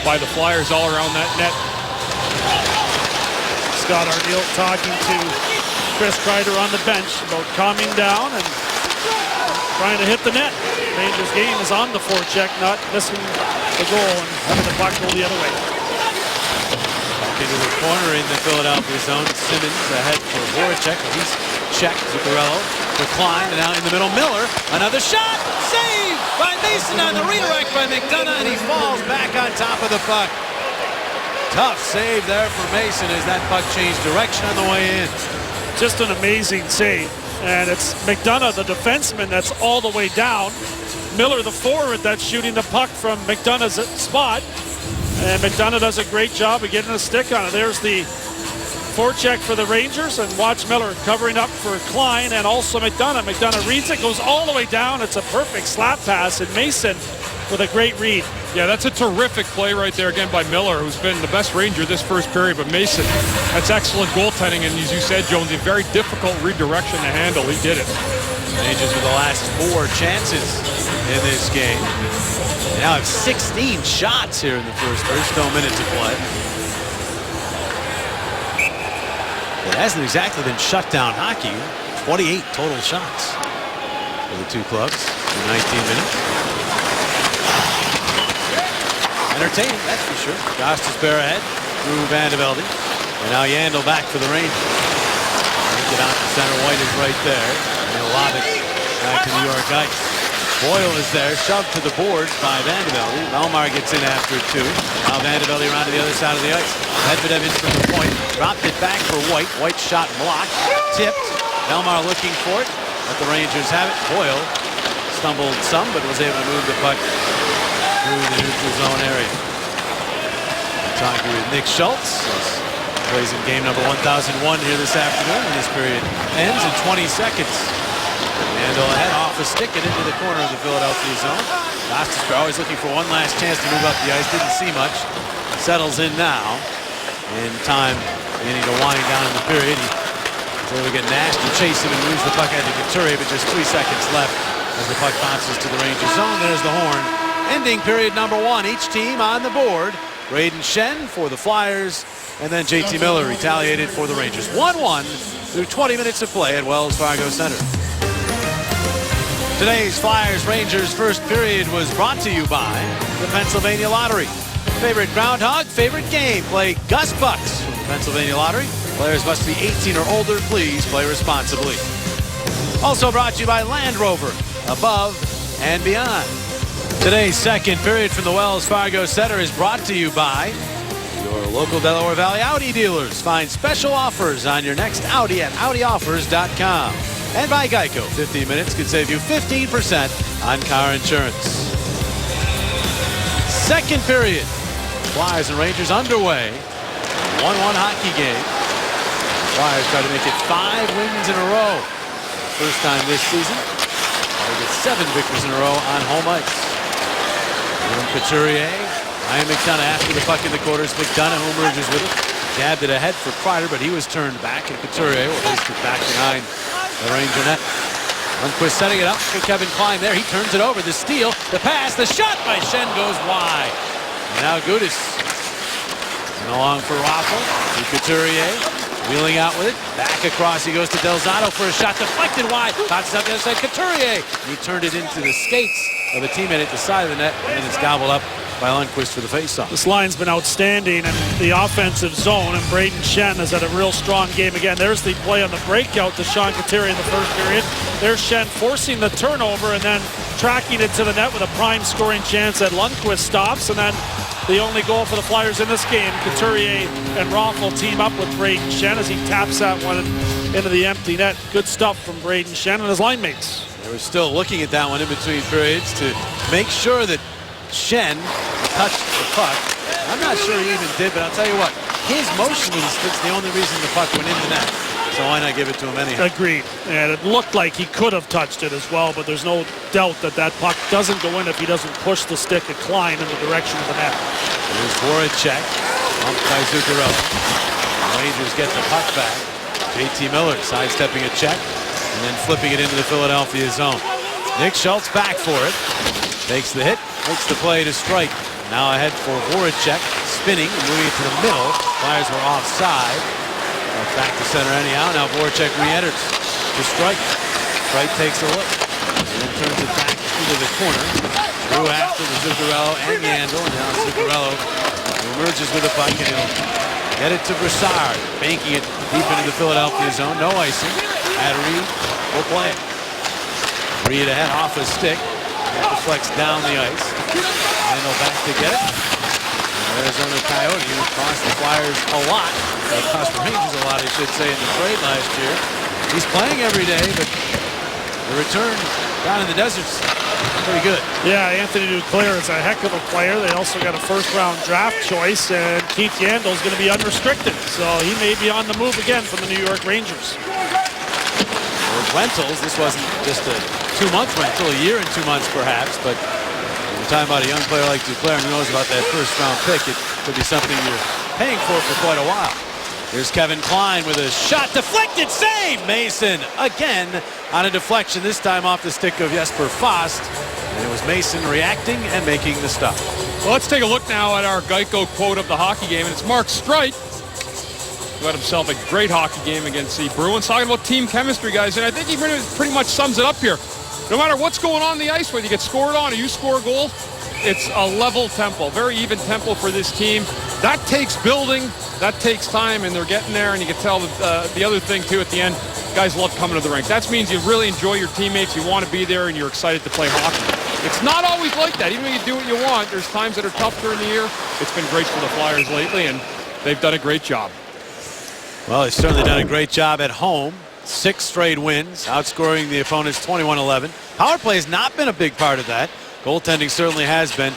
by the Flyers all around that net. Scott Arniel talking to Chris Kreider on the bench about calming down and trying to hit the net. Rangers game is on the forecheck, not missing the goal and having the puck go the other way. Back into the corner in the Philadelphia zone. Simmons ahead for Voracek. He's checked. Zuccarello for Klein, and out in the middle, Miller. Another shot! Save by Mason on the redirect by McDonough, and he falls back on top of the puck. Tough save there for Mason as that puck changed direction on the way in. Just an amazing save. And it's McDonough, the defenseman, that's all the way down. Miller, the forward, that's shooting the puck from McDonough's spot. And McDonough does a great job of getting a stick on it. There's the forecheck for the Rangers, and watch Miller covering up for Klein and also McDonough. McDonough reads it, goes all the way down. It's a perfect slap pass, and Mason with a great read. Yeah, that's a terrific play right there again by Miller, who's been the best Ranger this first period. But Mason, that's excellent goaltending, and as you said, Jones, a very difficult redirection to handle. He did it. Rangers with the last 4 chances in this game. They now have 16 shots here in the first period. Still a minute to play. It hasn't exactly been shut down hockey. 28 total shots for the two clubs in 19 minutes. Entertaining, that's for sure. Gostisbehere ahead through Van de Velde. And now Yandel back for the Rangers. Get out to center. White is right there. And he'll lob it back to New York Ice. Boyle is there, shoved to the boards by Van de Velde. Belmar gets in after it too. Now Van de Velde around to the other side of the ice. Medvedev in from the point. Dropped it back for White. White shot blocked. Tipped. Belmar looking for it. But the Rangers have it. Boyle stumbled some, but was able to move the puck through the neutral zone area. I'm talking with Nick Schultz. Plays in game number 1001 here this afternoon. And this period ends in 20 seconds. Yandel ahead off a stick and into the corner of the Philadelphia zone. Gostisbehere always looking for one last chance to move up the ice. Didn't see much. Settles in now. In time beginning to wind down in the period. He's able to get nasty, chase him, and moves the puck out to Couturier, but just 3 seconds left as the puck bounces to the Rangers zone. There's the horn. Ending period number 1. Each team on the board. Braden Shen for the Flyers, and then JT Miller retaliated for the Rangers. 1-1 through 20 minutes of play at Wells Fargo Center. Today's Flyers-Rangers first period was brought to you by the Pennsylvania Lottery. Favorite groundhog, favorite game. Play Gus Bucks from the Pennsylvania Lottery. Players must be 18 or older. Please play responsibly. Also brought to you by Land Rover, above and beyond. Today's second period from the Wells Fargo Center is brought to you by your local Delaware Valley Audi dealers. Find special offers on your next Audi at AudiOffers.com. And by Geico, 15 minutes could save you 15% on car insurance. Second period, Flyers and Rangers underway. 1-1 hockey game. Flyers try to make it 5 wins in a row. First time this season. They get 7 victories in a row on home ice. Couturier, Ryan McDonough after the puck in the quarters. McDonough who merges with it. Jabbed it ahead for Kreider, but he was turned back, and Couturier will place it back behind the Ranger net. Lundqvist setting it up for Kevin Klein there. He turns it over. The steal, the pass, the shot by Shen goes wide. And now Gudas. And along for Raffl. To Couturier. Wheeling out with it. Back across. He goes to Delzato for a shot. Deflected wide. Bounces up the other side. Couturier. He turned it into the skates of a teammate at the side of the net. And it's gobbled up by Lundqvist for the faceoff. This line's been outstanding in the offensive zone, and Braden Shen has had a real strong game again. There's the play on the breakout to Sean Couturier in the first period. There's Shen forcing the turnover and then tracking it to the net with a prime scoring chance that Lundqvist stops. And then the only goal for the Flyers in this game, Couturier and Raffl team up with Braden Shen as he taps that one into the empty net. Good stuff from Braden Shen and his line mates. They were still looking at that one in between periods to make sure that Shen touched the puck. I'm not sure he even did, but I'll tell you what, his motion with the stick's the only reason the puck went in the net. So why not give it to him anyhow? Agreed. And it looked like he could have touched it as well, but there's no doubt that that puck doesn't go in if he doesn't push the stick a climb in the direction of the net. Here's Voracek, bumped by Zuccarello. Rangers get the puck back. JT Miller sidestepping a check and then flipping it into the Philadelphia zone. Nick Schultz back for it. Takes the hit, makes the play to strike. Now ahead for Voracek, spinning and moving it to the middle. Flyers were offside. Back to center anyhow. Now Voracek re-enters to strike. Strike takes a look and then turns it back into the corner. Through after the Zuccarello and Yandel. And now Zuccarello emerges with the puck and he'll get it to Brassard, banking it deep into the Philadelphia zone. No icing. At Reed will play it. Reed ahead off his stick. Deflects down the ice. Yandel back to get it. Arizona Coyote, who cost the Flyers a lot, cost the Rangers a lot, I should say, in the trade last year. He's playing every day, but the return down in the desert's pretty good. Yeah, Anthony Duclair is a heck of a player. They also got a first-round draft choice, and Keith Yandel is going to be unrestricted, so he may be on the move again from the New York Rangers. With rentals, this wasn't just a 2-month rental, a year and 2 months perhaps, but when you're talking about a young player like Duclair who knows about that first-round pick, it could be something you're paying for quite a while. Here's Kevin Klein with a shot, deflected, save! Mason again on a deflection, this time off the stick of Jesper Fast. And it was Mason reacting and making the stop. Well, let's take a look now at our Geico quote of the hockey game, and it's Mark Streit, who had himself a great hockey game against the Bruins, talking about team chemistry, guys, and I think he pretty much sums it up here. No matter what's going on in the ice, whether you get scored on or you score a goal, it's a level tempo, very even tempo for this team. That takes building, that takes time, and they're getting there, and you can tell that the other thing, too, at the end, guys love coming to the rink. That means you really enjoy your teammates, you want to be there, and you're excited to play hockey. It's not always like that. Even when you do what you want, there's times that are tough during the year. It's been great for the Flyers lately, and they've done a great job. Well, they've certainly done a great job at home. 6 straight wins, outscoring the opponents 21-11. Power play has not been a big part of that. Goaltending certainly has been.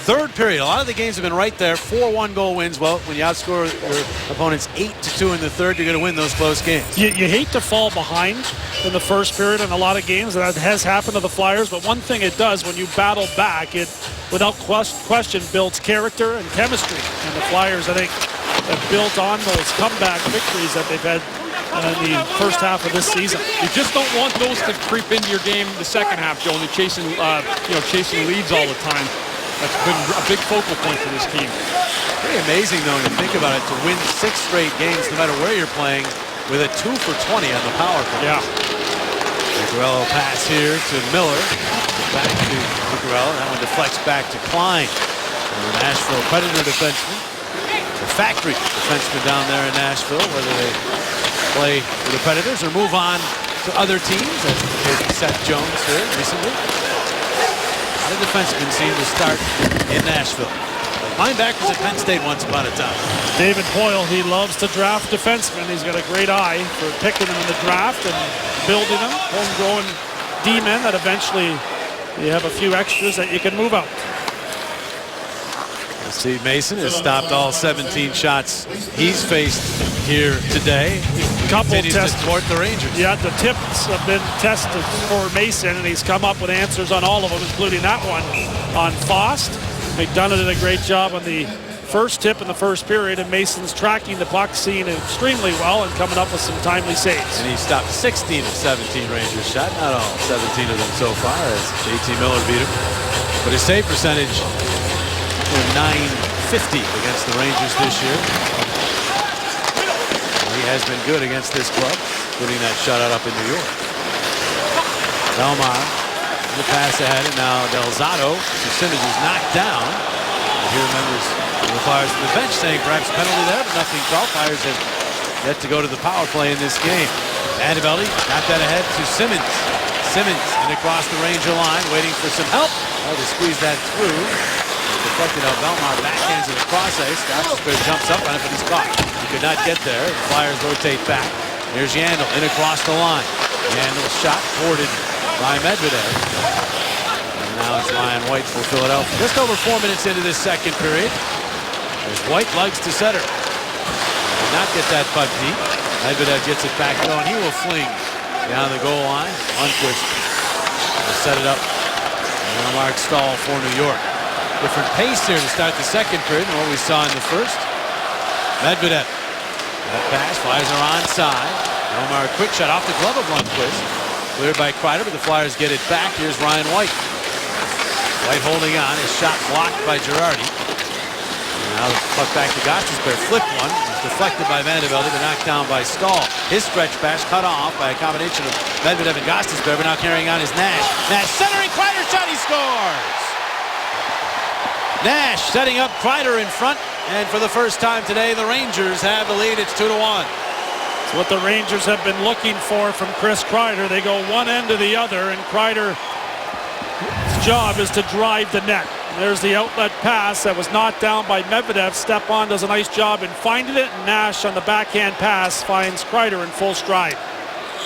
Third period, a lot of the games have been right there. 4-1 goal wins. Well, when you outscore your opponents 8-2 in the third, you're going to win those close games. You hate to fall behind in the first period in a lot of games. That has happened to the Flyers. But one thing it does, when you battle back, it, without question, builds character and chemistry. And the Flyers, I think, have built on those comeback victories that they've had in the first half of this season. You just don't want those to creep into your game the second half, Joe, and you're chasing leads all the time. That's been a big focal point for this team. Pretty amazing, though, when you think about it, to win 6 straight games, no matter where you're playing, with a 2 for 20 on the power play. Yeah. Zuccarello pass here to Miller. Back to Zuccarello. That one deflects back to Klein. And the Nashville Predator defenseman. The factory defenseman down there in Nashville, whether they play for the Predators or move on to other teams, as the case with Seth Jones here recently. The defensemen seem to start in Nashville. Linebackers at Penn State once upon a time. David Poyle, he loves to draft defensemen. He's got a great eye for picking them in the draft and building them, homegrown D-men that eventually you have a few extras that you can move out. Steve Mason has stopped all 17 shots he's faced here today. Continues to support the Rangers. Yeah, the tips have been tested for Mason, and he's come up with answers on all of them, including that one on Fost. McDonough did a great job on the first tip in the first period, and Mason's tracking the puck scene extremely well and coming up with some timely saves. And he stopped 16 of 17 Rangers shot. Not all 17 of them so far, as JT Miller beat him. But his save percentage, .950 against the Rangers this year. He has been good against this club, including that shutout up in New York. Belmar, the pass ahead, and now Delzato. So Simmons is knocked down. And here members of the Flyers from the bench saying perhaps penalty there, but nothing called. Flyers have yet to go to the power play in this game. Vanderbilt got that ahead to Simmons. Simmons and across the Ranger line, waiting for some help. Oh, they squeeze that through. Deflected out. Belmar backhands it across ice. Gostisbehere jumps up on it, but he's caught. He could not get there. The Flyers rotate back. Here's Yandel in across the line. Yandel's shot thwarted by Medvedev. And now it's Ryan White for Philadelphia. Just over 4 minutes into this second period. There's White, lugs to center. Did not get that puck deep. Medvedev gets it back though, and he will fling down the goal line. Lundqvist will set it up. And Mark Stahl for New York. Different pace here to start the second period than what we saw in the first. Medvedev. That pass. Flyers are onside. Omar, a quick shot off the glove of Lundqvist. Cleared by Kreider, but the Flyers get it back. Here's Ryan White. White holding on. His shot blocked by Girardi. Now the puck back to Gostisbehere. Flipped one. It's deflected by Vanderbilt, but knocked down by Stahl. His stretch pass cut off by a combination of Medvedev and Gostisbehere, but now carrying on is Nash. Nash centering. Kreider shot. He scores. Nash setting up Kreider in front, and for the first time today, the Rangers have the lead. It's 2-1. It's what the Rangers have been looking for from Chris Kreider. They go one end to the other, and Kreider's job is to drive the net. There's the outlet pass that was knocked down by Medvedev. Stepan does a nice job in finding it, and Nash on the backhand pass finds Kreider in full stride.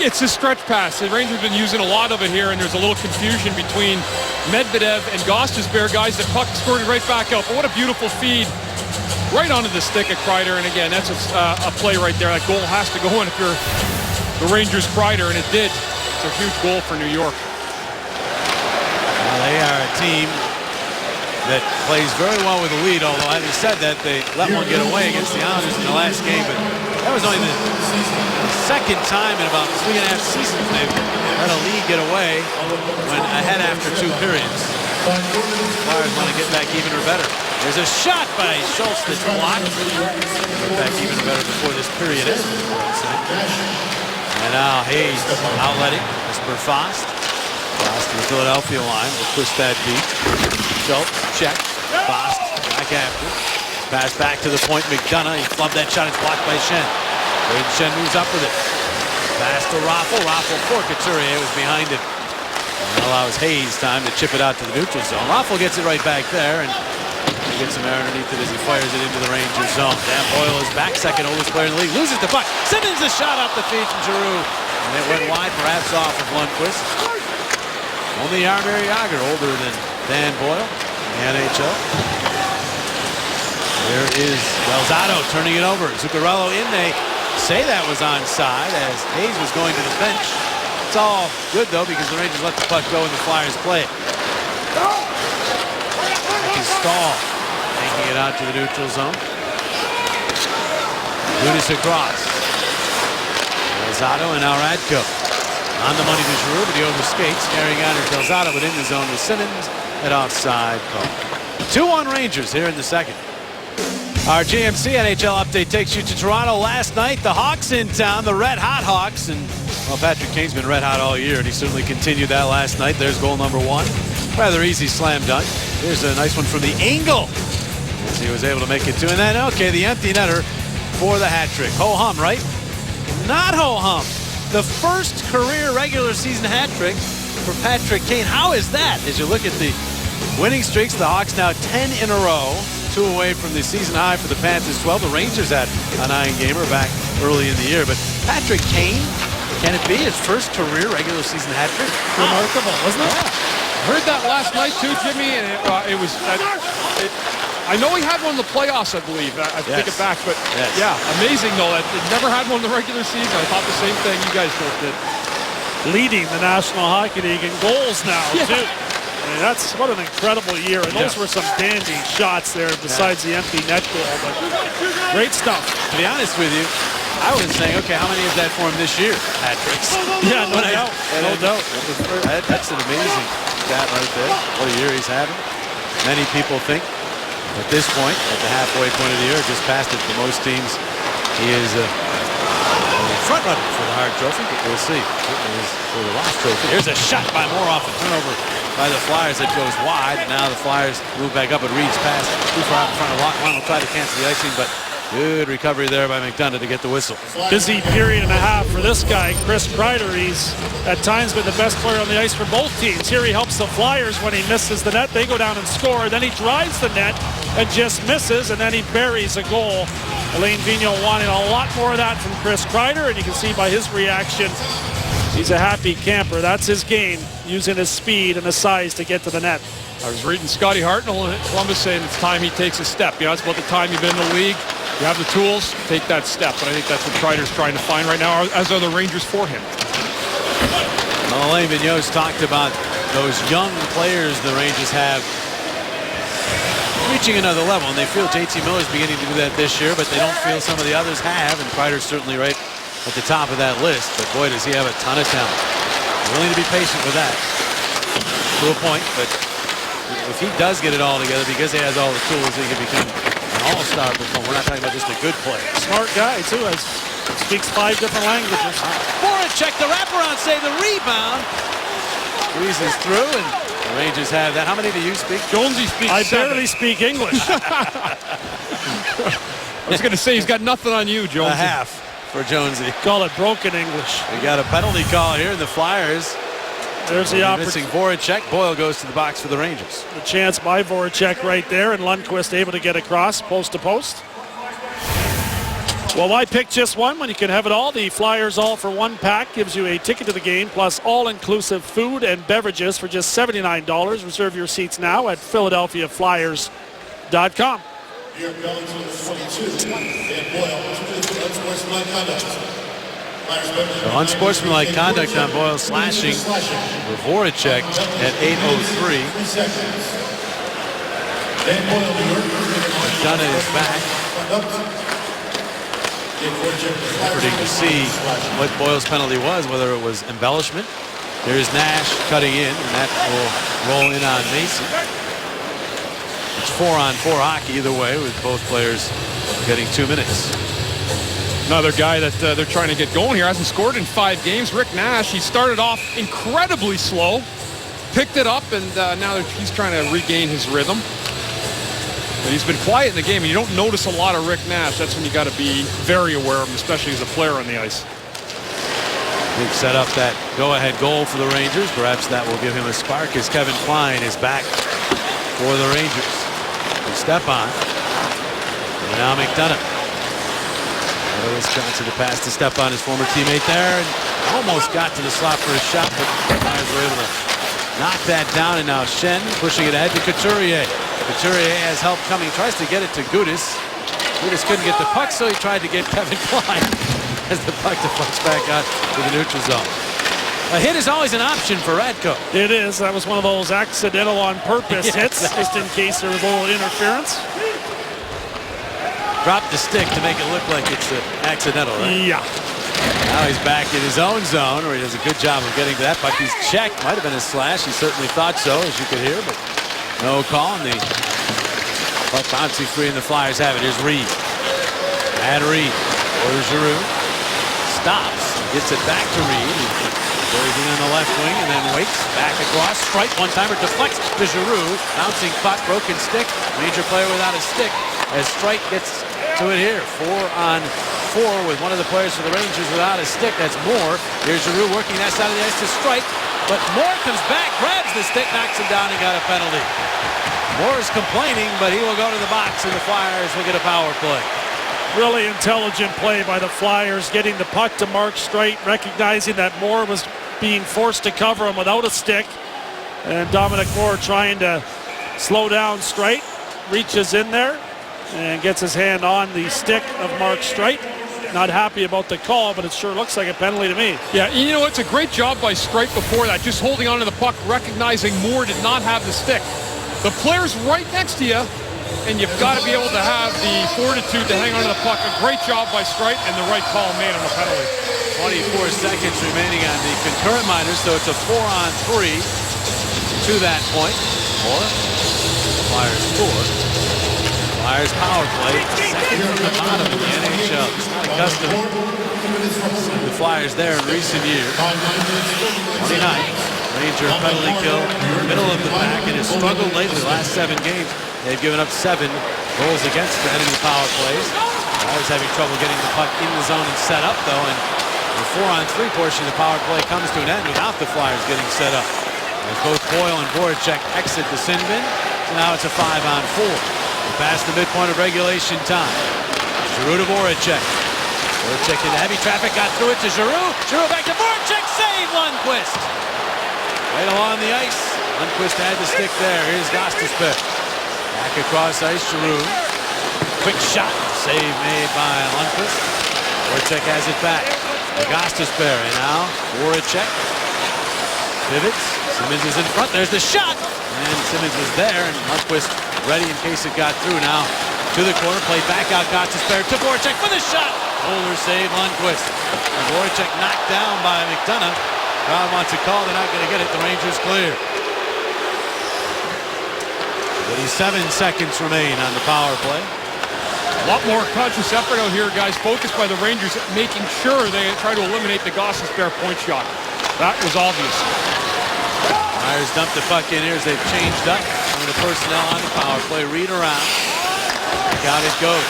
It's a stretch pass. The Rangers have been using a lot of it here, and there's a little confusion between Medvedev and Gostisbehere, guys. The puck squirted right back out, but what a beautiful feed right onto the stick of Kreider. And again, that's a play right there. That goal has to go in if you're the Rangers' Kreider, and it did. It's a huge goal for New York. Well, they are a team that plays very well with the lead, although having said that, they let one get away against the Islanders in the last game, but that was only the second time in about 3.5 seasons they've let a lead get away when ahead after 2 periods. Flyers want to get back even or better. There's a shot by Schultz that's blocked. Get back even or better before this period ends. And now Hayes outletting. Jesper Fast. Fast to the Philadelphia line. Will push that deep. Schultz check. Fast back after. Pass back to the point. McDonough. He flubbed that shot. It's blocked by Schenn. Schenn moves up with it. Pass to Raffl. Raffl for Couturier was behind it. And allows Hayes time to chip it out to the neutral zone. Raffl gets it right back there, and he gets some air underneath it as he fires it into the Rangers zone. Dan Boyle is back, second oldest player in the league. Loses the puck. Simmons a shot off the feed from Giroux. And it went wide, perhaps off of Lundqvist. Only Jaromir Jagr older than Dan Boyle in the NHL. There is Delzato turning it over. Zuccarello in. They say that was onside as Hayes was going to the bench. It's all good though because the Rangers let the puck go and the Flyers play it. Back is Stahl taking it out to the neutral zone. Dudas across. Delzato and now Radko. On the money to Giroux, but he overskates. Carrying out is Delzato, but in the zone with Simmons at offside call. 2-1 Rangers here in the second. Our GMC NHL update takes you to Toronto last night. The Hawks in town, the Red Hot Hawks. And, well, Patrick Kane's been red hot all year, and he certainly continued that last night. There's goal number 1. Rather easy slam dunk. Here's a nice one from the angle. As he was able to make it 2. And then, okay, the empty netter for the hat trick. Ho-hum, right? Not ho-hum. The first career regular season hat trick for Patrick Kane. How is that? As you look at the winning streaks, the Hawks now 10 in a row. 2 away from the season high for the Panthers. 12. The Rangers had a 9-gamer back early in the year. But Patrick Kane, can it be his first career regular season hat trick? Remarkable, wasn't it? Yeah. Heard that last night too, Jimmy, and it was. I know he had one in the playoffs, I believe. I take it back, but yeah, amazing though. That he never had one in the regular season. I thought the same thing you guys both did. Leading the National Hockey League in goals now too. I mean, that's what an incredible year, and those were some dandy shots there besides the empty net goal, but great stuff. To be honest with you, I was saying, okay, how many is that for him this year? Hat tricks. Yeah, no doubt. No doubt. That's an amazing stat right there. What a year he's having. Many people think at this point, at the halfway point of the year, just past it for most teams, he is front runner for the Hart Trophy, but we'll see. It is for the Ross Trophy. Here's a shot by Moore off a turnover by the Flyers that goes wide, and now the Flyers move back up, and Reed's pass too far out in front of Lachlan will try to cancel the icing, but good recovery there by McDonough to get the whistle. Busy period and a half for this guy, Chris Kreider. He's at times been the best player on the ice for both teams. Here he helps the Flyers when he misses the net. They go down and score. Then he drives the net and just misses, and then he buries a goal. Alain Vigneault wanting a lot more of that from Chris Kreider, and you can see by his reaction, he's a happy camper. That's his game, using his speed and his size to get to the net. I was reading Scotty Hartnell in Columbus saying it's time he takes a step. You know, it's about the time you've been in the league. You have the tools, take that step. But I think that's what Kreider's trying to find right now, as are the Rangers for him. Well, Alain Vigneault's talked about those young players the Rangers have reaching another level, and they feel JT Miller's beginning to do that this year, but they don't feel some of the others have, and Kreider's certainly right at the top of that list. But boy, does he have a ton of talent. Willing to be patient with that to a point, but if he does get it all together, because he has all the tools, he can become an all-star performer. We're not talking about just a good player. Smart guy, too. Speaks 5 different languages. Voracek, the wraparound save, the rebound. Squeezes through, and the Rangers have that. How many do you speak? Jonesy speaks I 7. barely speak English. I was going to say, he's got nothing on you, Jonesy. A half for Jonesy. Call it broken English. We got a penalty call here, and the Flyers There's the missing opportunity. Voracek. Boyle goes to the box for the Rangers. The chance by Voracek right there, and Lundqvist able to get across post to post. Well, why pick just one when you can have it all? The Flyers All for One pack gives you a ticket to the game plus all-inclusive food and beverages for just $79. Reserve your seats now at PhiladelphiaFlyers.com. Here comes with 22, Dan Boyle, unsportsmanlike conduct. Unsportsmanlike conduct on Boyle, slashing for Voracek at 8:03. McDonough is back. Efforting to see what Boyle's penalty was, whether it was embellishment. There's Nash cutting in, and that will roll in on Mason. It's 4-on-4 hockey either way, with both players getting 2 minutes. Another guy that they're trying to get going here. Hasn't scored in 5 games. Rick Nash, he started off incredibly slow, picked it up, and now he's trying to regain his rhythm. But he's been quiet in the game, and you don't notice a lot of Rick Nash. That's when you got to be very aware of him, especially as a player on the ice. Big set up that go-ahead goal for the Rangers. Perhaps that will give him a spark as Kevin Klein is back for the Rangers. Stepan. And now McDonough. Wisconsin to pass to Stepan, his former teammate there, and almost got to the slot for a shot, but the Flyers were able to knock that down, and now Shen pushing it ahead to Couturier. Couturier has help coming, tries to get it to Gudis. Gudis couldn't get the puck, so he tried to get Kevin Klein as the puck deflects back out to the neutral zone. A hit is always an option for Radko. It is. That was one of those accidental on purpose hits, just in case there was a little interference. Dropped the stick to make it look like it's accidental, right? Yeah. Now he's back in his own zone, where he does a good job of getting to that puck. He's checked. Might have been a slash. He certainly thought so, as you could hear, but no call. And the puck bouncing free, and the Flyers have it. Here's Reed. At Reed. Orders Giroux. Stops. Gets it back to Reed. Goes in on the left wing and then waits. Back across. Strike one-timer. Deflects to Giroux. Bouncing puck. Broken stick. Major player without a stick. As Strike gets to it here. 4-on-4 with one of the players for the Rangers without a stick. That's Moore. Here's Giroux working that side of the ice to Strike. But Moore comes back, grabs the stick, knocks him down, and got a penalty. Moore is complaining, but he will go to the box, and the Flyers will get a power play. Really intelligent play by the Flyers, getting the puck to Mark Streit, recognizing that Moore was being forced to cover him without a stick. And Dominic Moore trying to slow down Streit, reaches in there and gets his hand on the stick of Mark Streit. Not happy about the call, but it sure looks like a penalty to me. Yeah, you know, it's a great job by Streit before that, just holding on to the puck, recognizing Moore did not have the stick. The player's right next to you, and you've got to be able to have the fortitude to hang on to the puck. A great job by Streit, and the right call made on the penalty. 24 seconds remaining on the concurrent minors, so it's a 4-on-3 to that point. Flyers score. Flyers power play, second from the bottom in the NHL. It's not accustomed Seen the Flyers there in recent years. 29. Ranger penalty kill, middle of the pack, and has struggled lately. Last 7 games, they've given up 7 goals against the enemy power plays. Always having trouble getting the puck in the zone and set up, though, and the 4-on-3 portion of the power play comes to an end without the Flyers getting set up. As both Boyle and Voracek exit the sin bin, so now it's a 5-on-4. Past the midpoint of regulation time. Giroux to Voracek. Voracek into heavy traffic, got through it to Giroux. Giroux back to Voracek, save Lundqvist. Right along the ice. Lundqvist had the stick there. Here's Gostisbehere. Back across ice, Giroux. Quick shot, save made by Lundqvist. Voracek has it back. Gostisbehere, and now Voracek. Pivots. Simmons is in front. There's the shot. And Simmons was there, and Lundqvist ready in case it got through. Now to the corner, play back out. Gostisbehere to Voracek for the shot. Holder save Lundqvist. And Voracek knocked down by McDonough. Crowd wants a call. They're not going to get it. The Rangers clear. 37 seconds remain on the power play. A lot more conscious effort out here, guys. Focused by the Rangers, making sure they try to eliminate the Gostisbehere point shot. That was obvious. Flyers dump the puck in here as they've changed up. Some of the personnel on the power play. Read around. Back out it goes.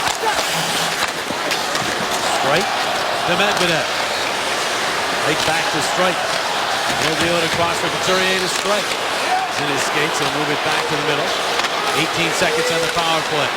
Strike to Medvedev. Right back to Strike. He'll deal it across for Couturier to Strike. He's in his skates. He'll move it back to the middle. 18 seconds on the power play.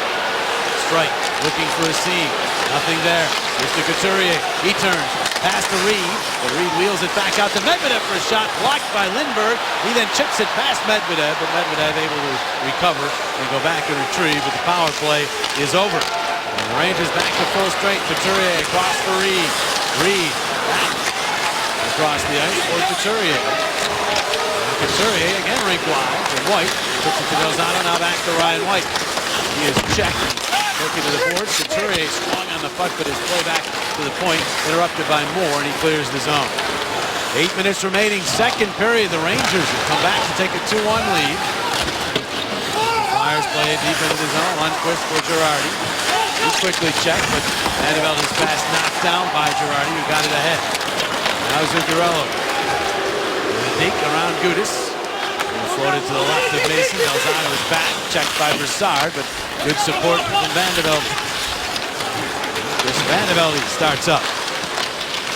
Strike looking for a seam. Nothing there. Here's to Couturier. He turns. Pass to Reed. But Reed wheels it back out to Medvedev for a shot. Blocked by Lindbergh. He then chips it past Medvedev. But Medvedev able to recover and go back and retrieve. But the power play is over. And the Rangers back to full strength. Couturier across for Reed. Reed back across the ice for Couturier. And Couturier again rink wide to White. Puts it to Delzano. Now back to Ryan White. He is checked. Looking to the boards. Couturier swung on the puck, but his play back to the point interrupted by Moore, and he clears the zone. 8 minutes remaining, second period. The Rangers have come back to take a 2-1 lead. Flyers play it deep into the zone. Lundqvist for Girardi. He's quickly checked, but Mandevelde's pass knocked down by Girardi, who got it ahead. Now Zuccarello. Deke around Gudis. Floated to the left of Mason. Delzano is back. Checked by Brassard, but good support from Vandevelde. Chris Vandevelde starts up.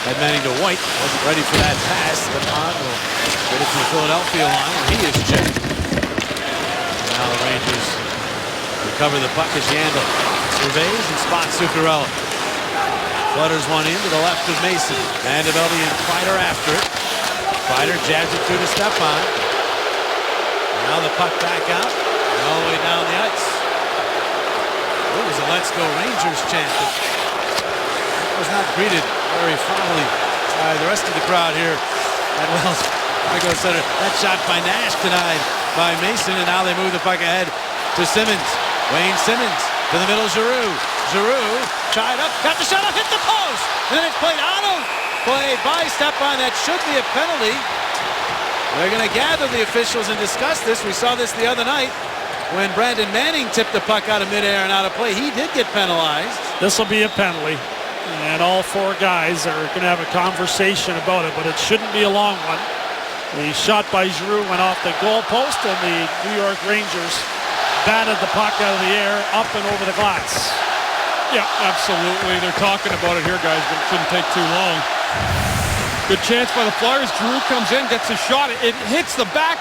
Headmanning to White. Wasn't ready for that pass. But on will get it to the Philadelphia line, and he is checked. And now the Rangers recover the puck as Yandel surveys and spots Zuccarello. Flutters one in to the left of Mason. Vandevelde and Kreider after it. Kreider jabs it through to Stepan. Now the puck back out and all the way down the ice. It was a Let's Go Rangers chant that was not greeted very fondly by the rest of the crowd here at Wells Fargo Center. That shot by Nash denied by Mason, and now they move the puck ahead to Simmons. Wayne Simmons to the middle, Giroux. Giroux tried up, got the shot up, hit the post, and then it's played out of play by Stepan. That should be a penalty. They're going to gather the officials and discuss this. We saw this the other night when Brandon Manning tipped the puck out of midair and out of play. He did get penalized. This will be a penalty, and all 4 guys are going to have a conversation about it, but it shouldn't be a long one. The shot by Giroux went off the goal post, and the New York Rangers batted the puck out of the air up and over the glass. Yeah, absolutely. They're talking about it here, guys, but it shouldn't take too long. Good chance by the Flyers. Giroux comes in, gets a shot. It hits the back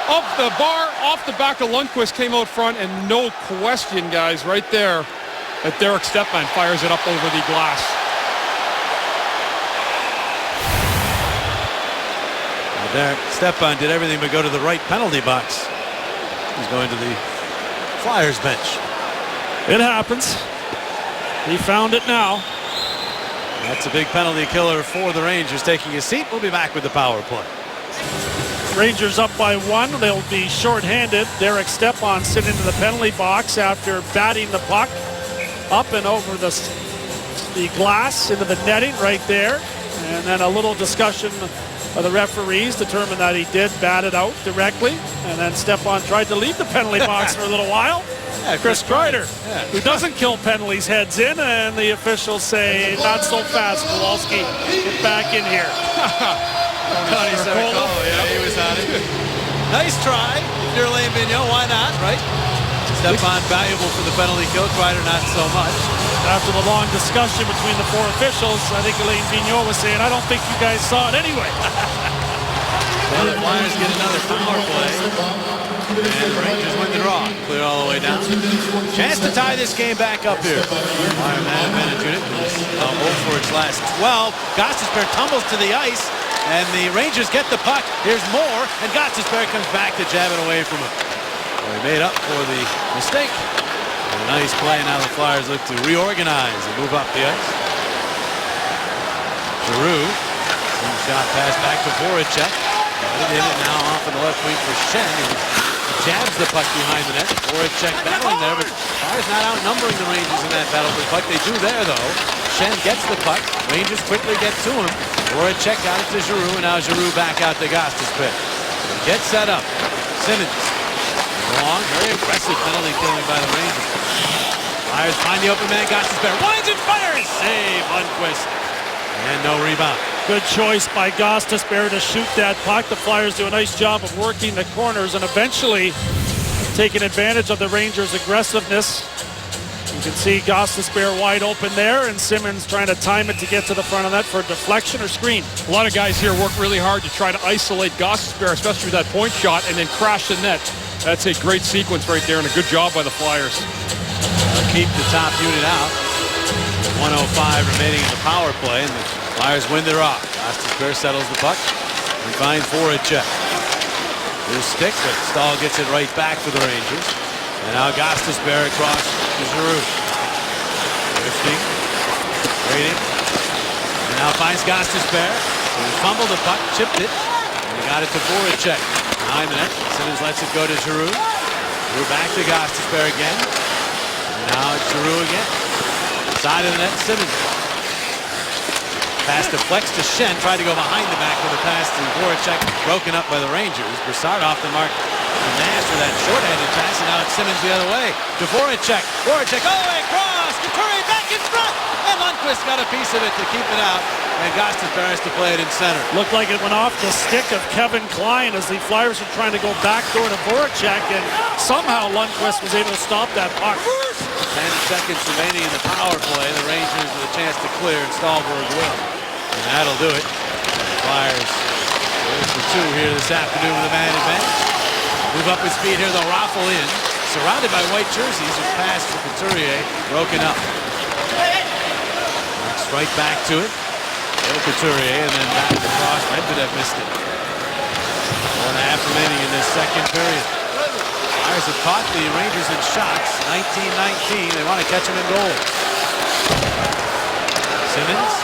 of the bar, off the back of Lundqvist, came out front, and no question, guys, right there, that Derek Stepan fires it up over the glass. Well, Derek Stepan did everything but go to the right penalty box. He's going to the Flyers bench. It happens. He found it now. That's a big penalty killer for the Rangers. Taking a seat. We'll be back with the power play. Rangers up by 1. They'll be shorthanded. Derek Stepan sitting into the penalty box after batting the puck up and over the glass into the netting right there. And then a little discussion of the referees determined that he did bat it out directly. And then Stepan tried to leave the penalty box for a little while. Yeah, Chris Kreider, Yeah. who doesn't kill penalties, heads in, and the officials say, not so fast, Kowalski. Get back in here. Tony Sercola, yeah, he was on it. Nice try. If you're Alain Vigneault, why not, right? Stepan valuable for the penalty kill. Kreider not so much. After the long discussion between the four officials, I think Alain Vigneault was saying, I don't think you guys saw it anyway. Well, the Flyers get another power play. And the Rangers win the draw. Clear all the way down. Chance to tie this game back up here. Flyer man advantage unit is 0 for its last 12. Gostisbehere tumbles to the ice. And the Rangers get the puck. Here's Moore. And Gostisbehere comes back to jab it away from him. They made up for the mistake. And a nice play. Now the Flyers look to reorganize and move up the ice. Giroux. Shot pass back to Voracek. It in it now off on the left wing for Schenn. He jabs the puck behind the net. Voracek battling there, but Flyers not outnumbering the Rangers in that battle for the puck. They do there, though. Schenn gets the puck. Rangers quickly get to him. Voracek got it to Giroux, and now Giroux back out to Gostisbehere. Gets set up. Simmons. Long, very aggressive penalty killing by the Rangers. Flyers find the open man. Gostisbehere winds and fires. Save Lundqvist. And no rebound. Good choice by Gostisbehere to shoot that puck. The Flyers do a nice job of working the corners and eventually taking advantage of the Rangers' aggressiveness. You can see Gostisbehere wide open there, and Simmons trying to time it to get to the front of that for a deflection or screen. A lot of guys here work really hard to try to isolate Gostisbehere, especially with that point shot, and then crash the net. That's a great sequence right there, and a good job by the Flyers. They'll keep the top unit out. 1:05 remaining in the power play, and the Flyers win their off. Gostisbehere settles the puck and finds Voracek. His stick, but Stahl gets it right back for the Rangers. And now Gostisbehere across to Giroux. Drifting, waiting, and now finds Gostisbehere. So he fumbled the puck, chipped it, and he got it to Voracek. Behind the net, Simmons lets it go to Giroux. Giroux back to Gostisbehere again. And now it's Giroux again. Side of the net, Simmons. Pass deflects to Schenn. Tried to go behind the back with a pass to Voracek. Broken up by the Rangers. Broussard off the mark. Nash for that short-handed pass. And now it's Simmons the other way. To Voracek. Voracek all the way across. Couturier back in front. And Lundqvist got a piece of it to keep it out. And Gostisbehere has to play it in center. Looked like it went off the stick of Kevin Klein as the Flyers were trying to go backdoor to Voracek, and somehow Lundqvist was able to stop that puck. 10 seconds remaining in the power play. The Rangers with a chance to clear, and Stahlberg will. And that'll do it. Flyers goes for 2 here this afternoon with a man advantage. Move up his speed here. They'll raffle in. Surrounded by white jerseys. A pass for Couturier. Broken up. Looks right back to it. Couturier and then back across. Medvedev missed it. 1.5 remaining in this second period. Flyers have caught the Rangers in shots. 19-19. They want to catch them in goal. Simmons,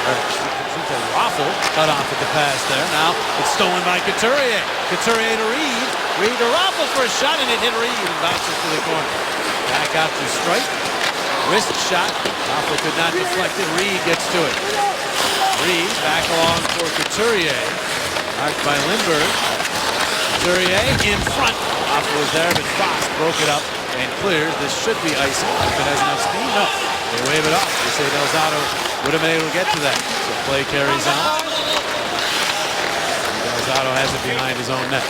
Raffle cut off at the pass there. Now it's stolen by Couturier. Couturier to Reed. Reed to Raffle for a shot, and it hit Reed and bounces to the corner. Back out to Strike. Wrist shot. Raffle could not deflect it. Reed gets to it. Reed back along for Couturier. Marked by Lindbergh. Couturier in front. Raffle was there, but Frost broke it up and clears. This should be icing. If it has enough speed, no. They wave it off. They say Delzato would have been able to get to that. So play carries on. Delzato has it behind his own net.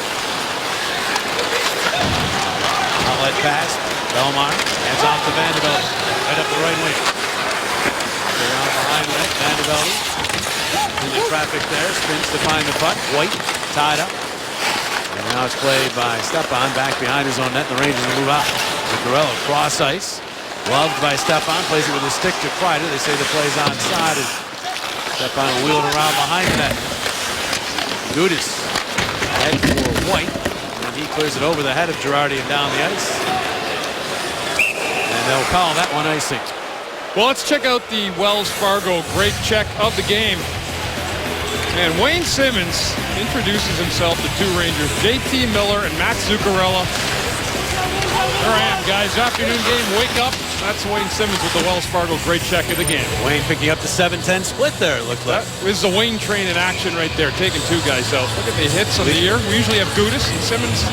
Outlet pass. Belmar hands off to Vanderbilt. Right up the right wing. Around behind the net. Vanderbilt in the traffic there. Spins to find the puck. White tied up. And now it's played by Stepan back behind his own net. The Rangers will move out. Zuccarello cross ice. Loved by Stepan. Plays it with a stick to Kreider. They say the play's onside as Stepan will wheel it around behind the net. Gudas head for White. And he clears it over the head of Girardi and down the ice. And they'll call that one icing. Well, let's check out the Wells Fargo great check of the game. And Wayne Simmons introduces himself to 2 Rangers, JT Miller and Matt Zuccarello. There I am, guys. Afternoon game, wake up. That's Wayne Simmons with the Wells Fargo great check of the game. Wayne picking up the 7-10 split there, it looked like. This is the Wayne train in action right there, taking 2 guys out. Look at the hits of the year. We usually have Gudas and Simmons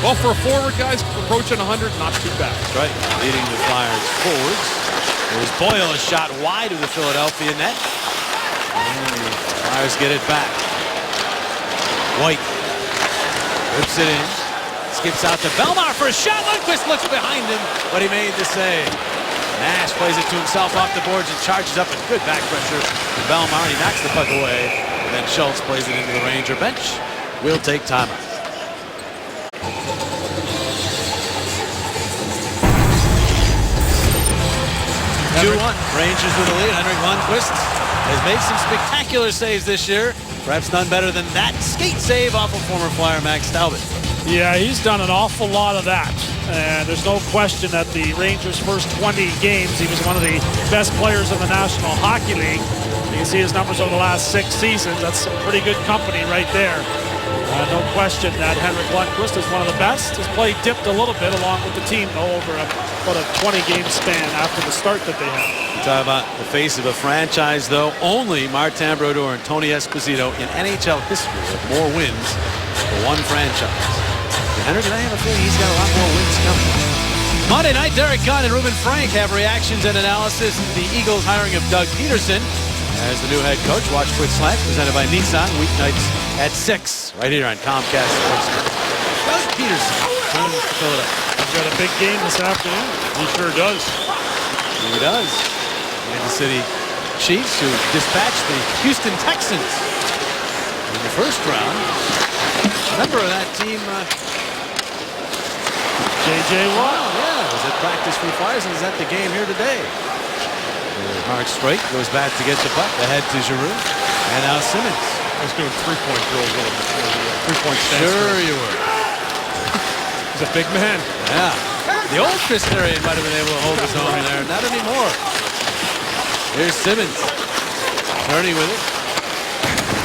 Well, for a forward, guys, approaching 100, not too bad. That's right. Leading the Flyers forwards. There's Boyle, a shot wide of the Philadelphia net. And the Flyers get it back. White whips it in. Skips out to Bellemare for a shot. Lundqvist looks behind him, but he made the save. Nash plays it to himself off the boards and charges up, and good back pressure from Bellemare. He knocks the puck away, and then Schultz plays it into the Ranger bench. We'll take timeout. 2-1. Rangers with the lead. Henrik Lundqvist has made some spectacular saves this year. Perhaps none better than that skate save off of former Flyer Max Talbot. Yeah, he's done an awful lot of that. And there's no question that the Rangers' first 20 games, he was one of the best players in the National Hockey League. You can see his numbers over the last 6 seasons. That's some pretty good company right there. No question that Henrik Lundqvist is one of the best. His play dipped a little bit along with the team, though, over about a 20-game span after the start that they had. Talk about the face of a franchise, though. Only Martin Brodeur and Tony Esposito in NHL history have more wins for one franchise. Henrik, and I have a feeling he's got a lot more wins coming. Monday night, Derek Gunn and Reuben Frank have reactions and analysis of the Eagles' hiring of Doug Peterson as the new head coach. Watch Quick Slants presented by Nissan, weeknights at 6, right here on Comcast Sports. Doug Peterson from Philadelphia. He's got a big game this afternoon. He sure does. He does. Kansas City Chiefs, who dispatched the Houston Texans in the first round. Member of that team, J.J. Watt. yeah, was at practice for the Flyers and is at the game here today. Mark Straight goes back to get the puck, ahead to Giroux, and now Simmons. I was doing three-point drills with him before the three-point stance. Sure you were. He's a big man. Yeah. The old Chris Therien might have been able to hold his own in there. Not anymore. Here's Simmons. Turning with it.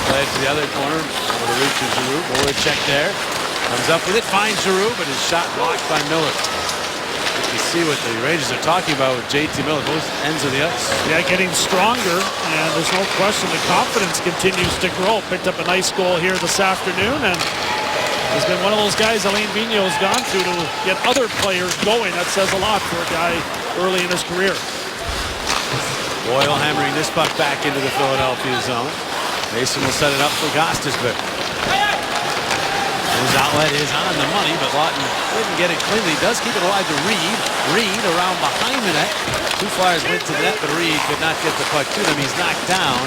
Play it to the other corner. Over the reach of Giroux. Board check there. Comes up with it. Finds Giroux, but his shot blocked by Miller. You see what the Rangers are talking about with JT Miller, both ends of the ice. Yeah, getting stronger, and there's no question the confidence continues to grow. Picked up a nice goal here this afternoon, and he's been one of those guys Alain Vigneault's gone to get other players going. That says a lot for a guy early in his career. Boyle hammering this puck back into the Philadelphia zone. Mason will set it up for Gostisbehere. His outlet is on the money, but Lawton couldn't get it cleanly. He does keep it alive to Reed. Reed around behind the net. 2 Flyers went to the net, but Reed could not get the puck to them. He's knocked down,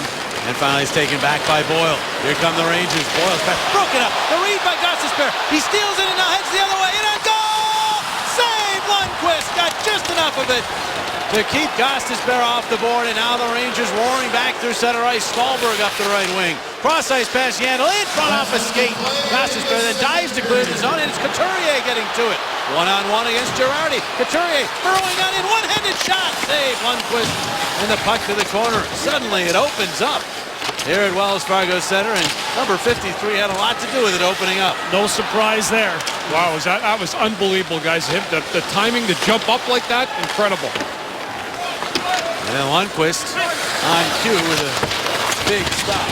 and finally he's taken back by Boyle. Here come the Rangers. Boyle's back. Broken up. The Reed by Gostisbehere. He steals it and now heads the other way. In a goal! Save! Lundqvist got just enough of it to keep Gostisbehere off the board, and now the Rangers roaring back through center ice. Stallberg up the right wing. Cross ice pass Yandel in front off a skate. Gostisbehere then dives to clear the zone, and it's Couturier getting to it. One-on-one against Girardi. Couturier burrowing on in, one-handed shot. Save Lundqvist, and the puck to the corner. Suddenly it opens up here at Wells Fargo Center, and number 53 had a lot to do with it opening up. No surprise there. Wow, that was unbelievable, guys. The timing to jump up like that, incredible. And then Lundqvist on cue with a big stop.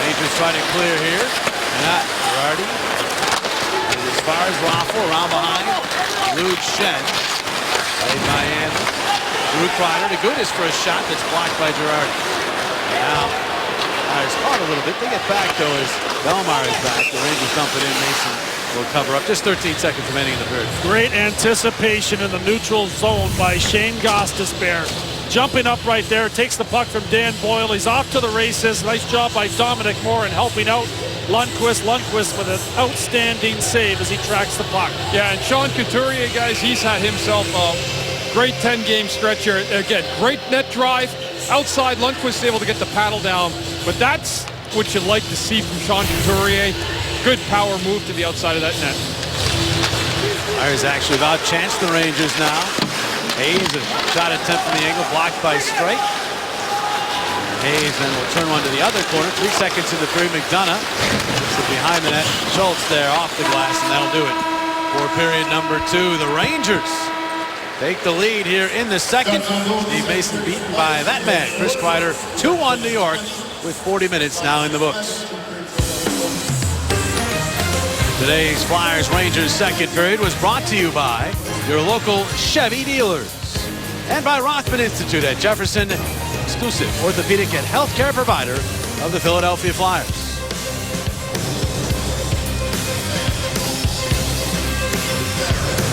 Rangers trying to clear here. And not Girardi. As far as Raffle around behind. Rude Shen. Played by Yandel. Drew Kreider to Gudas for a shot that's blocked by Girardi. Now, Flyers caught a little bit. They get back though as Bellemare is back. The Rangers dump it in. Mason will cover up. Just 13 seconds remaining in the third. Great anticipation in the neutral zone by Shane Gostisbehere. Jumping up right there, takes the puck from Dan Boyle. He's off to the races. Nice job by Dominic Moore in helping out Lundqvist. Lundqvist with an outstanding save as he tracks the puck. Yeah, and Sean Couturier, guys, he's had himself a great 10-game stretch here. Again, great net drive. Outside, Lundqvist able to get the paddle down. But that's what you'd like to see from Sean Couturier. Good power move to the outside of that net. Flyers actually about chance the Rangers now. Hayes, a shot attempt from the angle, blocked by Strike. Hayes then will turn one to the other corner. 3 seconds in the third. McDonough puts it behind the net. Schultz there off the glass, and that'll do it for period number 2. The Rangers take the lead here in the second. Steve Mason beaten by that man, Chris Kreider. 2-1 New York with 40 minutes now in the books. Today's Flyers-Rangers second period was brought to you by your local Chevy dealers and by Rothman Institute at Jefferson, exclusive orthopedic and healthcare provider of the Philadelphia Flyers.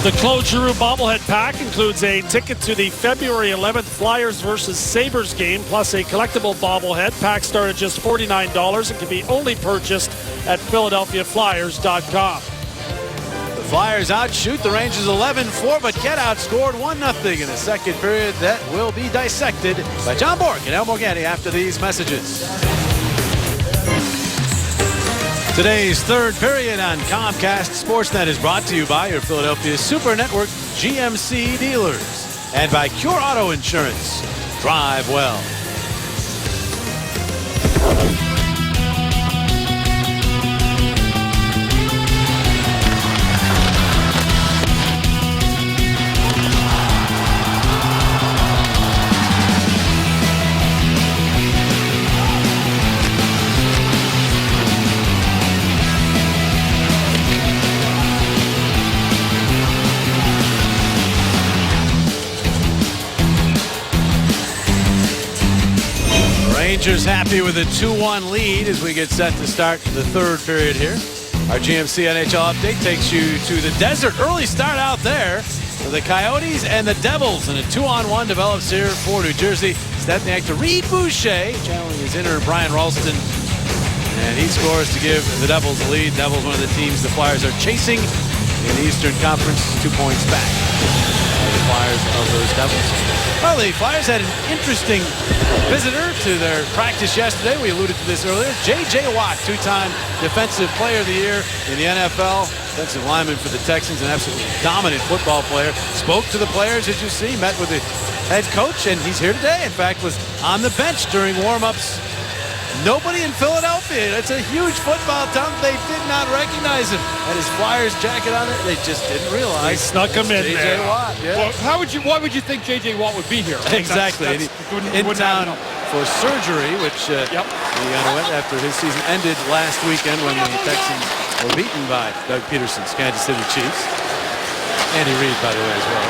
The Claude Giroux bobblehead pack includes a ticket to the February 11th Flyers versus Sabres game, plus a collectible bobblehead. Packs start at just $49 and can be only purchased at PhiladelphiaFlyers.com. The Flyers outshoot the Rangers 11-4, but get outscored 1-0 in the second period. That will be dissected by John Bork and El Morganti after these messages. Today's third period on Comcast Sportsnet is brought to you by your Philadelphia Super Network GMC dealers and by Cure Auto Insurance. Drive well. Rangers happy with a 2-1 lead as we get set to start the third period here. Our GMC NHL update takes you to the desert. Early start out there for the Coyotes and the Devils, and a 2-on-1 develops here for New Jersey. Stepniak to Reed Boucher, channeling his inner Brian Ralston, and he scores to give the Devils the lead. Devils, one of the teams the Flyers are chasing in the Eastern Conference, 2 points back. The Flyers of those Devils. Well, the Flyers had an interesting visitor to their practice yesterday. We alluded to this earlier. J.J. Watt, two-time Defensive Player of the Year in the NFL. Defensive lineman for the Texans, an absolutely dominant football player. Spoke to the players, as you see, met with the head coach, and he's here today. In fact, was on the bench during warm-ups. Nobody in Philadelphia. It's a huge football town. They did not recognize him. Had his Flyers jacket on it. They just didn't realize. They snuck him in there. J.J. Watt, yeah. Well, why would you think J.J. Watt would be here? Exactly. In town for surgery, which he underwent after his season ended last weekend when the Texans were beaten by Doug Peterson's Kansas City Chiefs. Andy Reid, by the way, as well.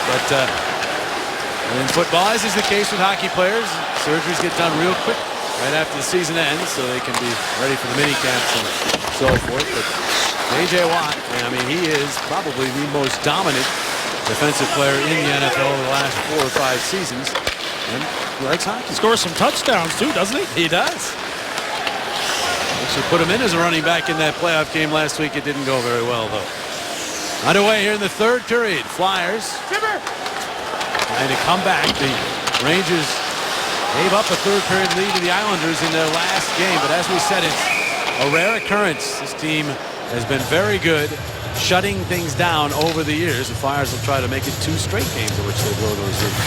But in football, as is the case with hockey players, surgeries get done real quick right after the season ends, so they can be ready for the mini camps and so forth. But J.J. Watt, I mean, he is probably the most dominant defensive player in the NFL over the last 4 or 5 seasons. And he likes hockey. Scores some touchdowns, too, doesn't he? He does. Actually put him in as a running back in that playoff game last week. It didn't go very well, though. Underway here in the third period. Flyers trying to come back. The Rangers gave up a third period lead to the Islanders in their last game. But as we said, it's a rare occurrence. This team has been very good shutting things down over the years. The Flyers will try to make it 2 straight games in which they blow those leads.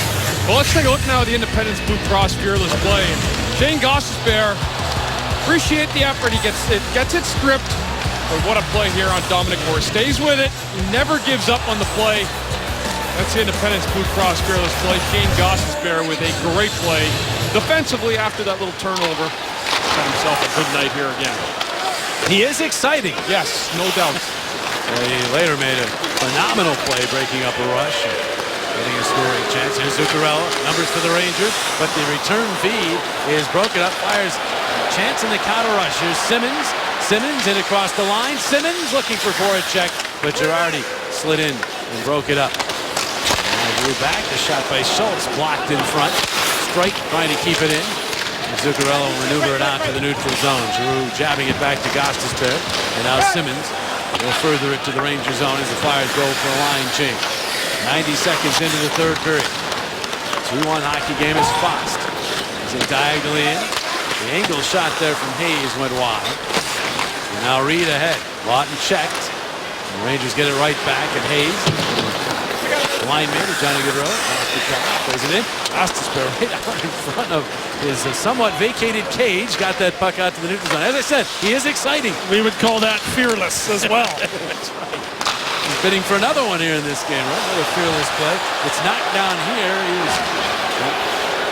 Well, let's take a look now at the Independence Blue Cross fearless play. Shane Gostisbehere, appreciate the effort. He gets it stripped. But what a play here on Dominic Moore. Stays with it. He never gives up on the play. That's the Independence Blue Cross fearless play. Shane Gostisbehere with a great play defensively after that little turnover. Got himself a good night here again. He is exciting. Yes, no doubt. He later made a phenomenal play breaking up a rush and getting a scoring chance. Here's Zuccarello, numbers for the Rangers, but the return feed is broken up. Flyers chance in the counter rush. Here's Simmons. Simmons in across the line. Simmons looking for Voracek, but Girardi slid in and broke it up. Drew back. The shot by Schultz blocked in front. Strike trying to keep it in. And Zuccarello maneuver it out to the neutral zone. Giroux jabbing it back to Gostisbehere. And now Simmons will further it to the Ranger zone as the Flyers go for a line change. 90 seconds into the third period. 2-1 hockey game is Fost. He's in diagonally in. The angle shot there from Hayes went wide. And now Reed ahead. Lawton checked. The Rangers get it right back, and Hayes, lineman, Johnny Gaudreau, plays it in. Gostisbehere right out in front of his somewhat vacated cage. Got that puck out to the neutral zone. As I said, he is exciting. We would call that fearless as well. That's right. He's bidding for another one here in this game, right? Another fearless play. It's knocked down here. He was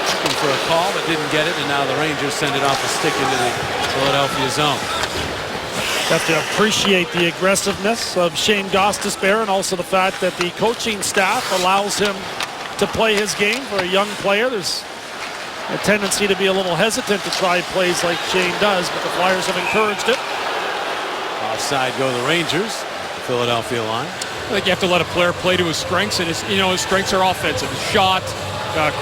looking for a call, but didn't get it. And now the Rangers send it off the stick into the Philadelphia zone. Have to appreciate the aggressiveness of Shane Gostisbehere and also the fact that the coaching staff allows him to play his game. For a young player, there's a tendency to be a little hesitant to try plays like Shane does, but the Flyers have encouraged it. Offside go the Rangers at the Philadelphia line. I think you have to let a player play to his strengths, and his strengths are offensive. His shot,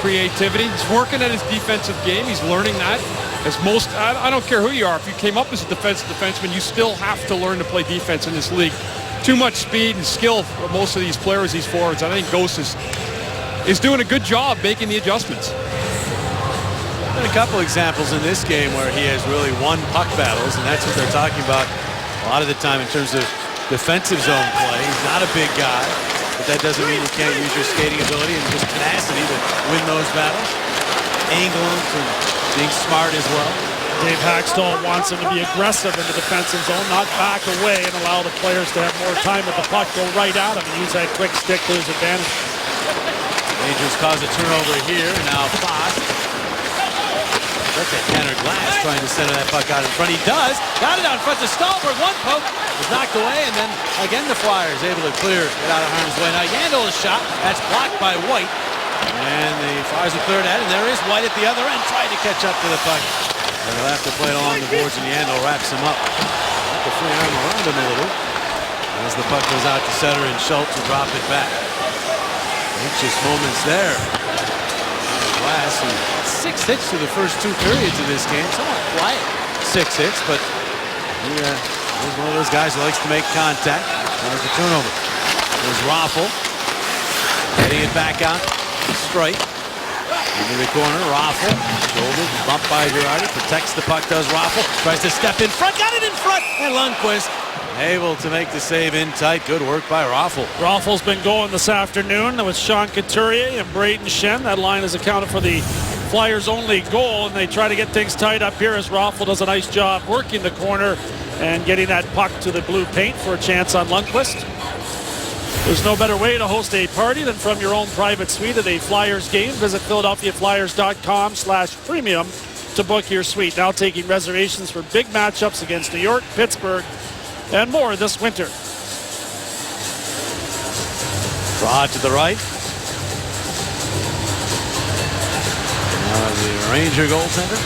creativity. He's working at his defensive game. He's learning that. As most, I don't care who you are. If you came up as a defensive defenseman, you still have to learn to play defense in this league. Too much speed and skill for most of these players, these forwards. I think Ghost is doing a good job making the adjustments. Been a couple examples in this game where he has really won puck battles, and that's what they're talking about a lot of the time in terms of defensive zone play. He's not a big guy, but that doesn't mean you can't use your skating ability and just tenacity to win those battles. Angling and being smart as well. Dave Hackstall wants him to be aggressive in the defensive zone, not back away and allow the players to have more time with the puck, go right at him and use that quick stick to his advantage. Rangers cause a turnover here. Now Foss. That's at Tanner Glass trying to center that puck out in front. He does. Got it out in front to Stallberg. One poke was knocked away, and then again the Flyers able to clear it out of harm's way. Now Yandle's shot. That's blocked by White. And the Flyers will clear that, and there is White at the other end trying to catch up to the puck. And they'll have to play it along the boards, and Yandle wraps him up. Got the free arm around him a little. As the puck goes out to center, and Schultz will drop it back. Anxious moments there. Glass, who had 6 hits through the first 2 periods of this game. Somewhat quiet 6 hits, but he's one of those guys who likes to make contact. There's the turnover. There's Raffl. Getting it back out. Straight. Into the corner. Raffl. Shoulder. Bumped by Girardi. Protects the puck, does Raffl. Tries to step in front. Got it in front. And Lundqvist able to make the save in tight. Good work by Raffl. Raffl's been going this afternoon with Sean Couturier and Braden Shen. That line is accounted for the Flyers' only goal, and they try to get things tied up here as Raffl does a nice job working the corner and getting that puck to the blue paint for a chance on Lundqvist. There's no better way to host a party than from your own private suite at a Flyers game. Visit PhiladelphiaFlyers.com/premium to book your suite. Now taking reservations for big matchups against New York, Pittsburgh, and more this winter. Draw to the right. The Ranger goaltender.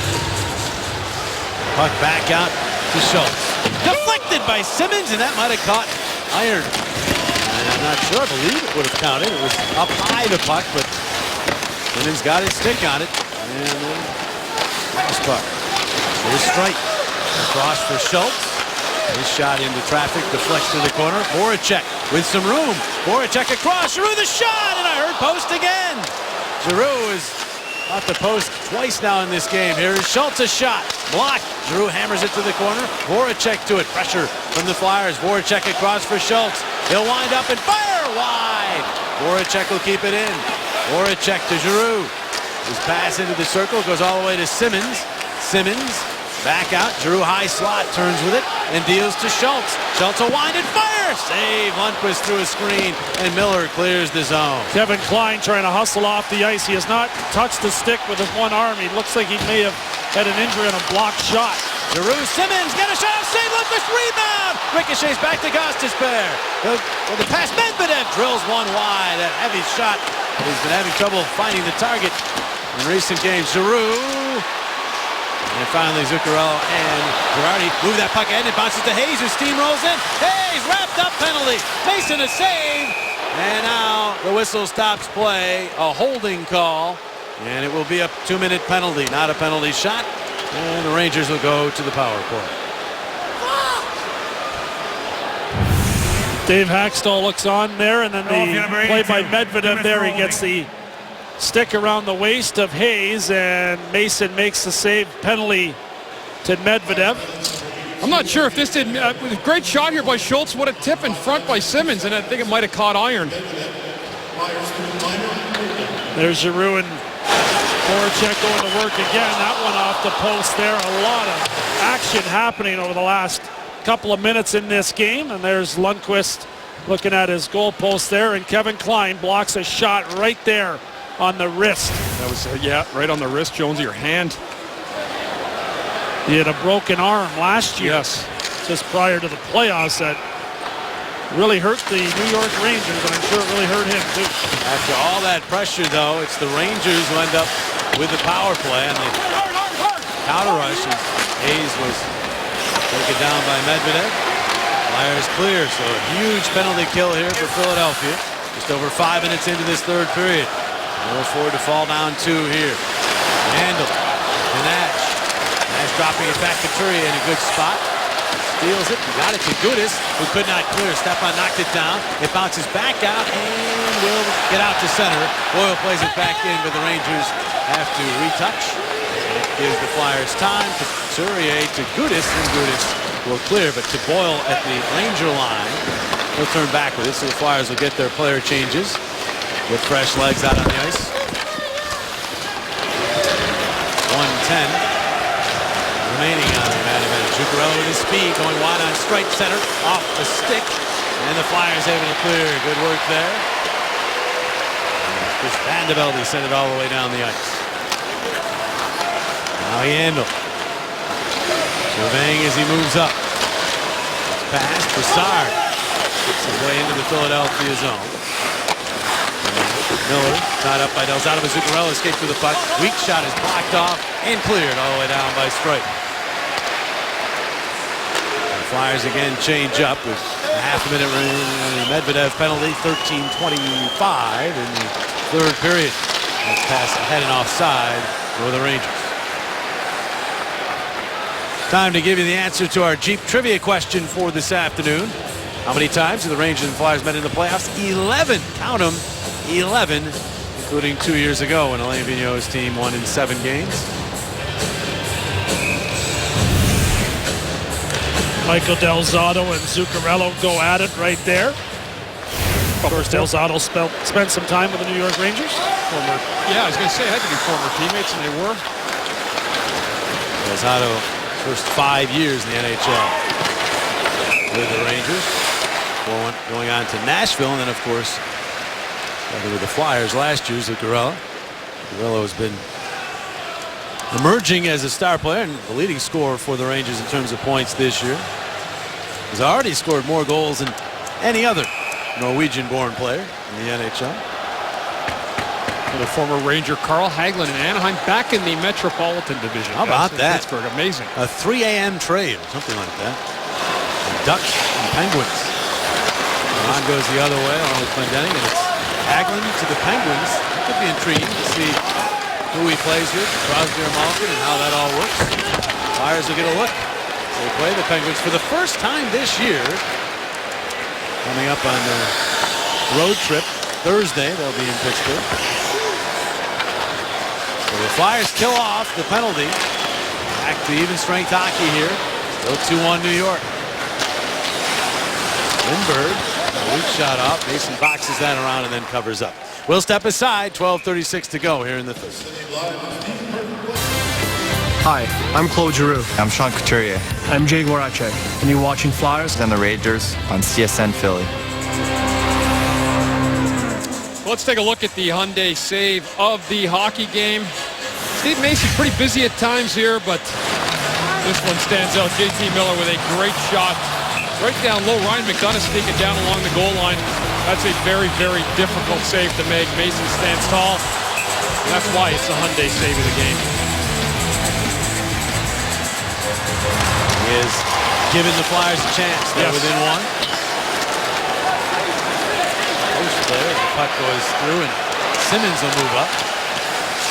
Puck back out to Schultz. Deflected by Simmons, and that might have caught Iron. And I'm not sure. I believe it would have counted. It was up high, the puck, but Simmons got his stick on it. And then cross puck. Here's Strike. Across for Schultz. His shot into traffic, deflects to the corner. Voracek with some room. Voracek across. Giroux the shot, and I heard post again. Giroux is off the post twice now in this game. Here is Schultz's shot. Blocked. Giroux hammers it to the corner. Voracek to it. Pressure from the Flyers. Voracek across for Schultz. He'll wind up and fire wide. Voracek will keep it in. Voracek to Giroux. His pass into the circle goes all the way to Simmons. Simmons back out. Giroux high slot, turns with it and deals to Schultz. Schultz will wind and fire. Save. Lundqvist through a screen, and Miller clears the zone. Kevin Klein trying to hustle off the ice. He has not touched the stick with his one arm. He looks like he may have had an injury on a blocked shot. Giroux, Simmons, get a shot, save, Lundqvist, rebound! Ricochets back to Gostisbehere. The pass, Medvedev drills one wide. That heavy shot. He's been having trouble finding the target in recent games. Giroux. And finally, Zuccarello and Girardi move that puck ahead. It bounces to Hayes, who steamrolls in. Hayes, wrapped up penalty. Mason a save. And now the whistle stops play. A holding call. And it will be a 2-minute penalty, not a penalty shot. And the Rangers will go to the power play. Dave Hackstall looks on there, and then the play by Medvedev there. He gets the stick around the waist of Hayes, and Mason makes the save. Penalty to Medvedev. I'm not sure if this did. With a great shot here by Schultz. What a tip in front by Simmons, and I think it might have caught Iron. There's Giroux and Voracek going to work again. That one off the post there. A lot of action happening over the last couple of minutes in this game. And there's Lundqvist looking at his goal post there. And Kevin Klein blocks a shot right there on the wrist. That was, right on the wrist, Jonesy, your hand. He had a broken arm last year. Yes. just prior to the playoffs that really hurt the New York Rangers, and I'm sure it really hurt him too. After all that pressure, though, it's the Rangers who end up with the power play, and the counter rush as Hayes was taken down by Medvedev. Flyers clear, so a huge penalty kill here for Philadelphia. Just over 5 minutes into this third period. No forward to fall down 2 here. Handle to Nash. Nash dropping it back to Couturier in a good spot. Steals it and got it to Gudis, who could not clear. Stepan knocked it down. It bounces back out and will get out to center. Boyle plays it back in, but the Rangers have to retouch. It gives the Flyers time to Couturier to Gudis, and Gudis will clear, but to Boyle at the Ranger line. He'll turn back with it, so the Flyers will get their player changes with fresh legs out on the ice. 1:10 remaining on the advantage. Zuccarello with his speed going wide on strike center, off the stick, and the Flyers able to clear. Good work there. Chris Vandevelde sent it all the way down the ice. Now Yandel surveying as he moves up. Pass, Brassard gets his way into the Philadelphia zone. Miller tied up by Delzato. Zuccarello escaped through the puck. Weak shot is blocked off and cleared all the way down by Strike. The Flyers again change up with a half a minute remaining. Medvedev penalty, 13:25 in the third period. That's pass ahead and offside for the Rangers. Time to give you the answer to our Jeep trivia question for this afternoon. How many times have the Rangers and Flyers met in the playoffs? 11. Count them. 11, including 2 years ago when Alain Vigneault's team won in 7 games. Michael Delzato and Zuccarello go at it right there. Of course, Delzato spent some time with the New York Rangers. Yeah, I was going to say, I had to be former teammates, and they were. Delzato, first 5 years in the NHL with the Rangers. Going on to Nashville, and then, of course, with the Flyers last year. Zuccarello. Zuccarello has been emerging as a star player and the leading scorer for the Rangers in terms of points this year. He's already scored more goals than any other Norwegian-born player in the NHL. And the former Ranger Carl Hagelin in Anaheim back in the Metropolitan Division. How about that? Pittsburgh, amazing. A 3 a.m. trade or something like that. The Ducks and Penguins. On goes the other way along with Clendening, and it's Hagelin to the Penguins. That could be intriguing to see who he plays with, Crosby or Malkin, and how that all works. Flyers will get a look. They play the Penguins for the first time this year. Coming up on the road trip Thursday, they'll be in Pittsburgh. So the Flyers kill off the penalty. Back to even strength hockey here. Still 2-1 New York. Lindbergh. A weak shot off. Mason boxes that around and then covers up. We'll step aside. 12:36 to go here in the third. Hi, I'm Claude Giroux. I'm Sean Couturier. I'm Jay Voracek, and you're watching Flyers And the Rangers on CSN Philly. Let's take a look at the Hyundai save of the hockey game. Steve Macy pretty busy at times here, but this one stands out. JT Miller with a great shot. Right down low, Ryan McDonagh sneaking down along the goal line. That's a very, very difficult save to make. Mason stands tall. And that's why it's the Hyundai save of the game. He is giving the Flyers a chance. They're within one. Post there, the puck goes through, and Simmons will move up.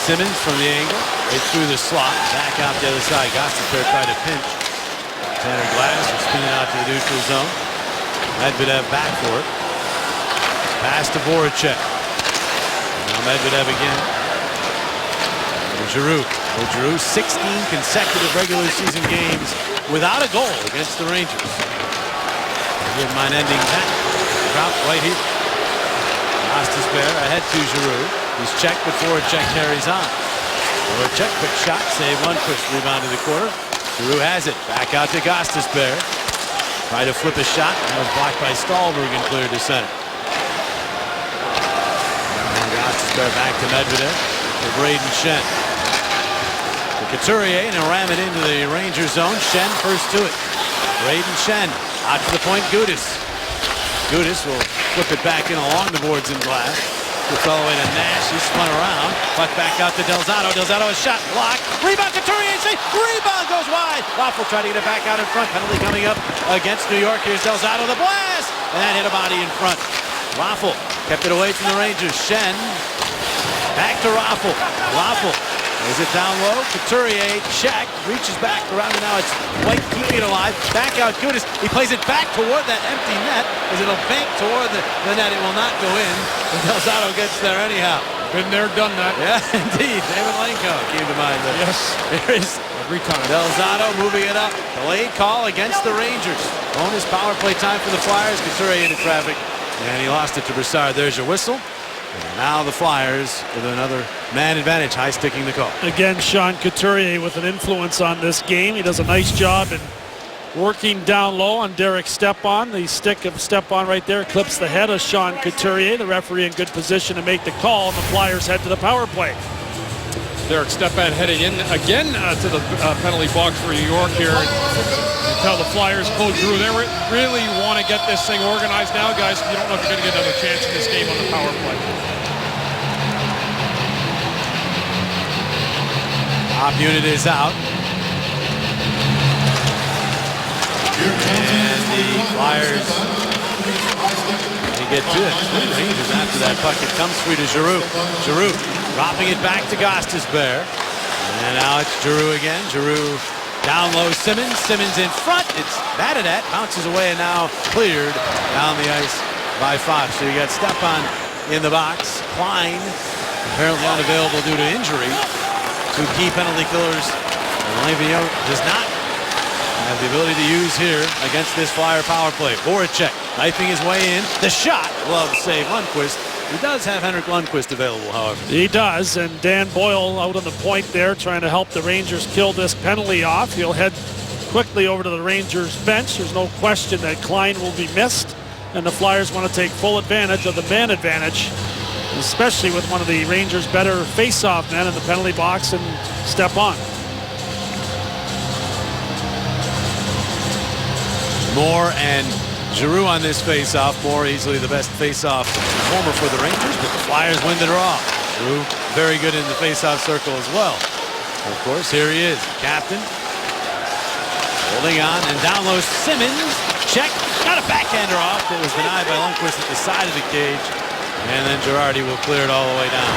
Simmons from the angle, right through the slot, back out the other side. Gostisbehere tried to pinch. Tanner Glass is spinning out to the neutral zone. Medvedev back for it. Pass to Voracek. Now Medvedev again. And Giroux. Giroux, 16 consecutive regular season games without a goal against the Rangers. I wouldn't mind ending that. Drop right here. Gostisbehere ahead to Giroux. He's checked before Voracek carries on. Voracek, quick shot, save one, push rebound to the corner. Giroux has it. Back out to Gostisbehere. Try to flip a shot. That was blocked by Stahlberg and cleared to center. And Gostisbehere back to Medvedev. To Braden Shen. To Couturier, and he'll ram it into the Ranger zone. Shen first to it. Braden Shen out to the point. Gudis will flip it back in along the boards and glass. It's all the way to Nash. He spun around. Puck back out to Delzato. Delzato a shot blocked. Rebound. Couturier. Rebound goes wide. Waffle trying to get it back out in front. Penalty coming up against New York. Here's Delzato. The blast. And that hit a body in front. Waffle kept it away from the Rangers. Shen back to Waffle. Waffle. Is it down low? Couturier, check, reaches back around, and now it's White keeping it alive. Back out Gudis. He plays it back toward that empty net as it'll bank toward the net. It will not go in. And Delzato gets there anyhow. Been there, done that. Yeah, indeed. David Lenko came to mind there. Yes. Here is Every time. Delzato moving it up. Delayed call against the Rangers. Bonus power play time for the Flyers. Couturier into traffic, and he lost it to Broussard. There's your whistle. And now the Flyers with another man advantage, high sticking the call. Again, Sean Couturier with an influence on this game. He does a nice job in working down low on Derek Stepan. The stick of Stepan right there clips the head of Sean Couturier. The referee in good position to make the call, and the Flyers head to the power play. Derek Stepan heading in again to the penalty box for New York here. You tell the Flyers, Claude Giroux, they really want to get this thing organized now, guys. You don't know if you're going to get another chance in this game on the power play. Top unit is out. And the Flyers, they get to it. The Rangers after that puck. It comes free to Giroux. Giroux dropping it back to Gostisbehere. And now it's Giroux again. Giroux down low. Simmons. Simmons in front. It's batted at. Bounces away and now cleared down the ice by Fox. So you got Stepan in the box. Klein apparently unavailable due to injury. Two key penalty killers. And Levio does not have the ability to use here against this Flyer power play. Voracek knifing his way in. The shot. Glove save Lundqvist. He does have Henrik Lundqvist available, however. He does, and Dan Boyle out on the point there trying to help the Rangers kill this penalty off. He'll head quickly over to the Rangers bench. There's no question that Klein will be missed, and the Flyers want to take full advantage of the man advantage, especially with one of the Rangers' better face-off men in the penalty box and Stepan. Moore and Giroux on this face-off. Moore easily the best face-off performer for the Rangers, but the Flyers win the draw. Giroux very good in the face-off circle as well. Of course, here he is, captain. Holding on and down low. Simmons, check, got a backhander off. It was denied by Lundqvist at the side of the cage. And then Girardi will clear it all the way down.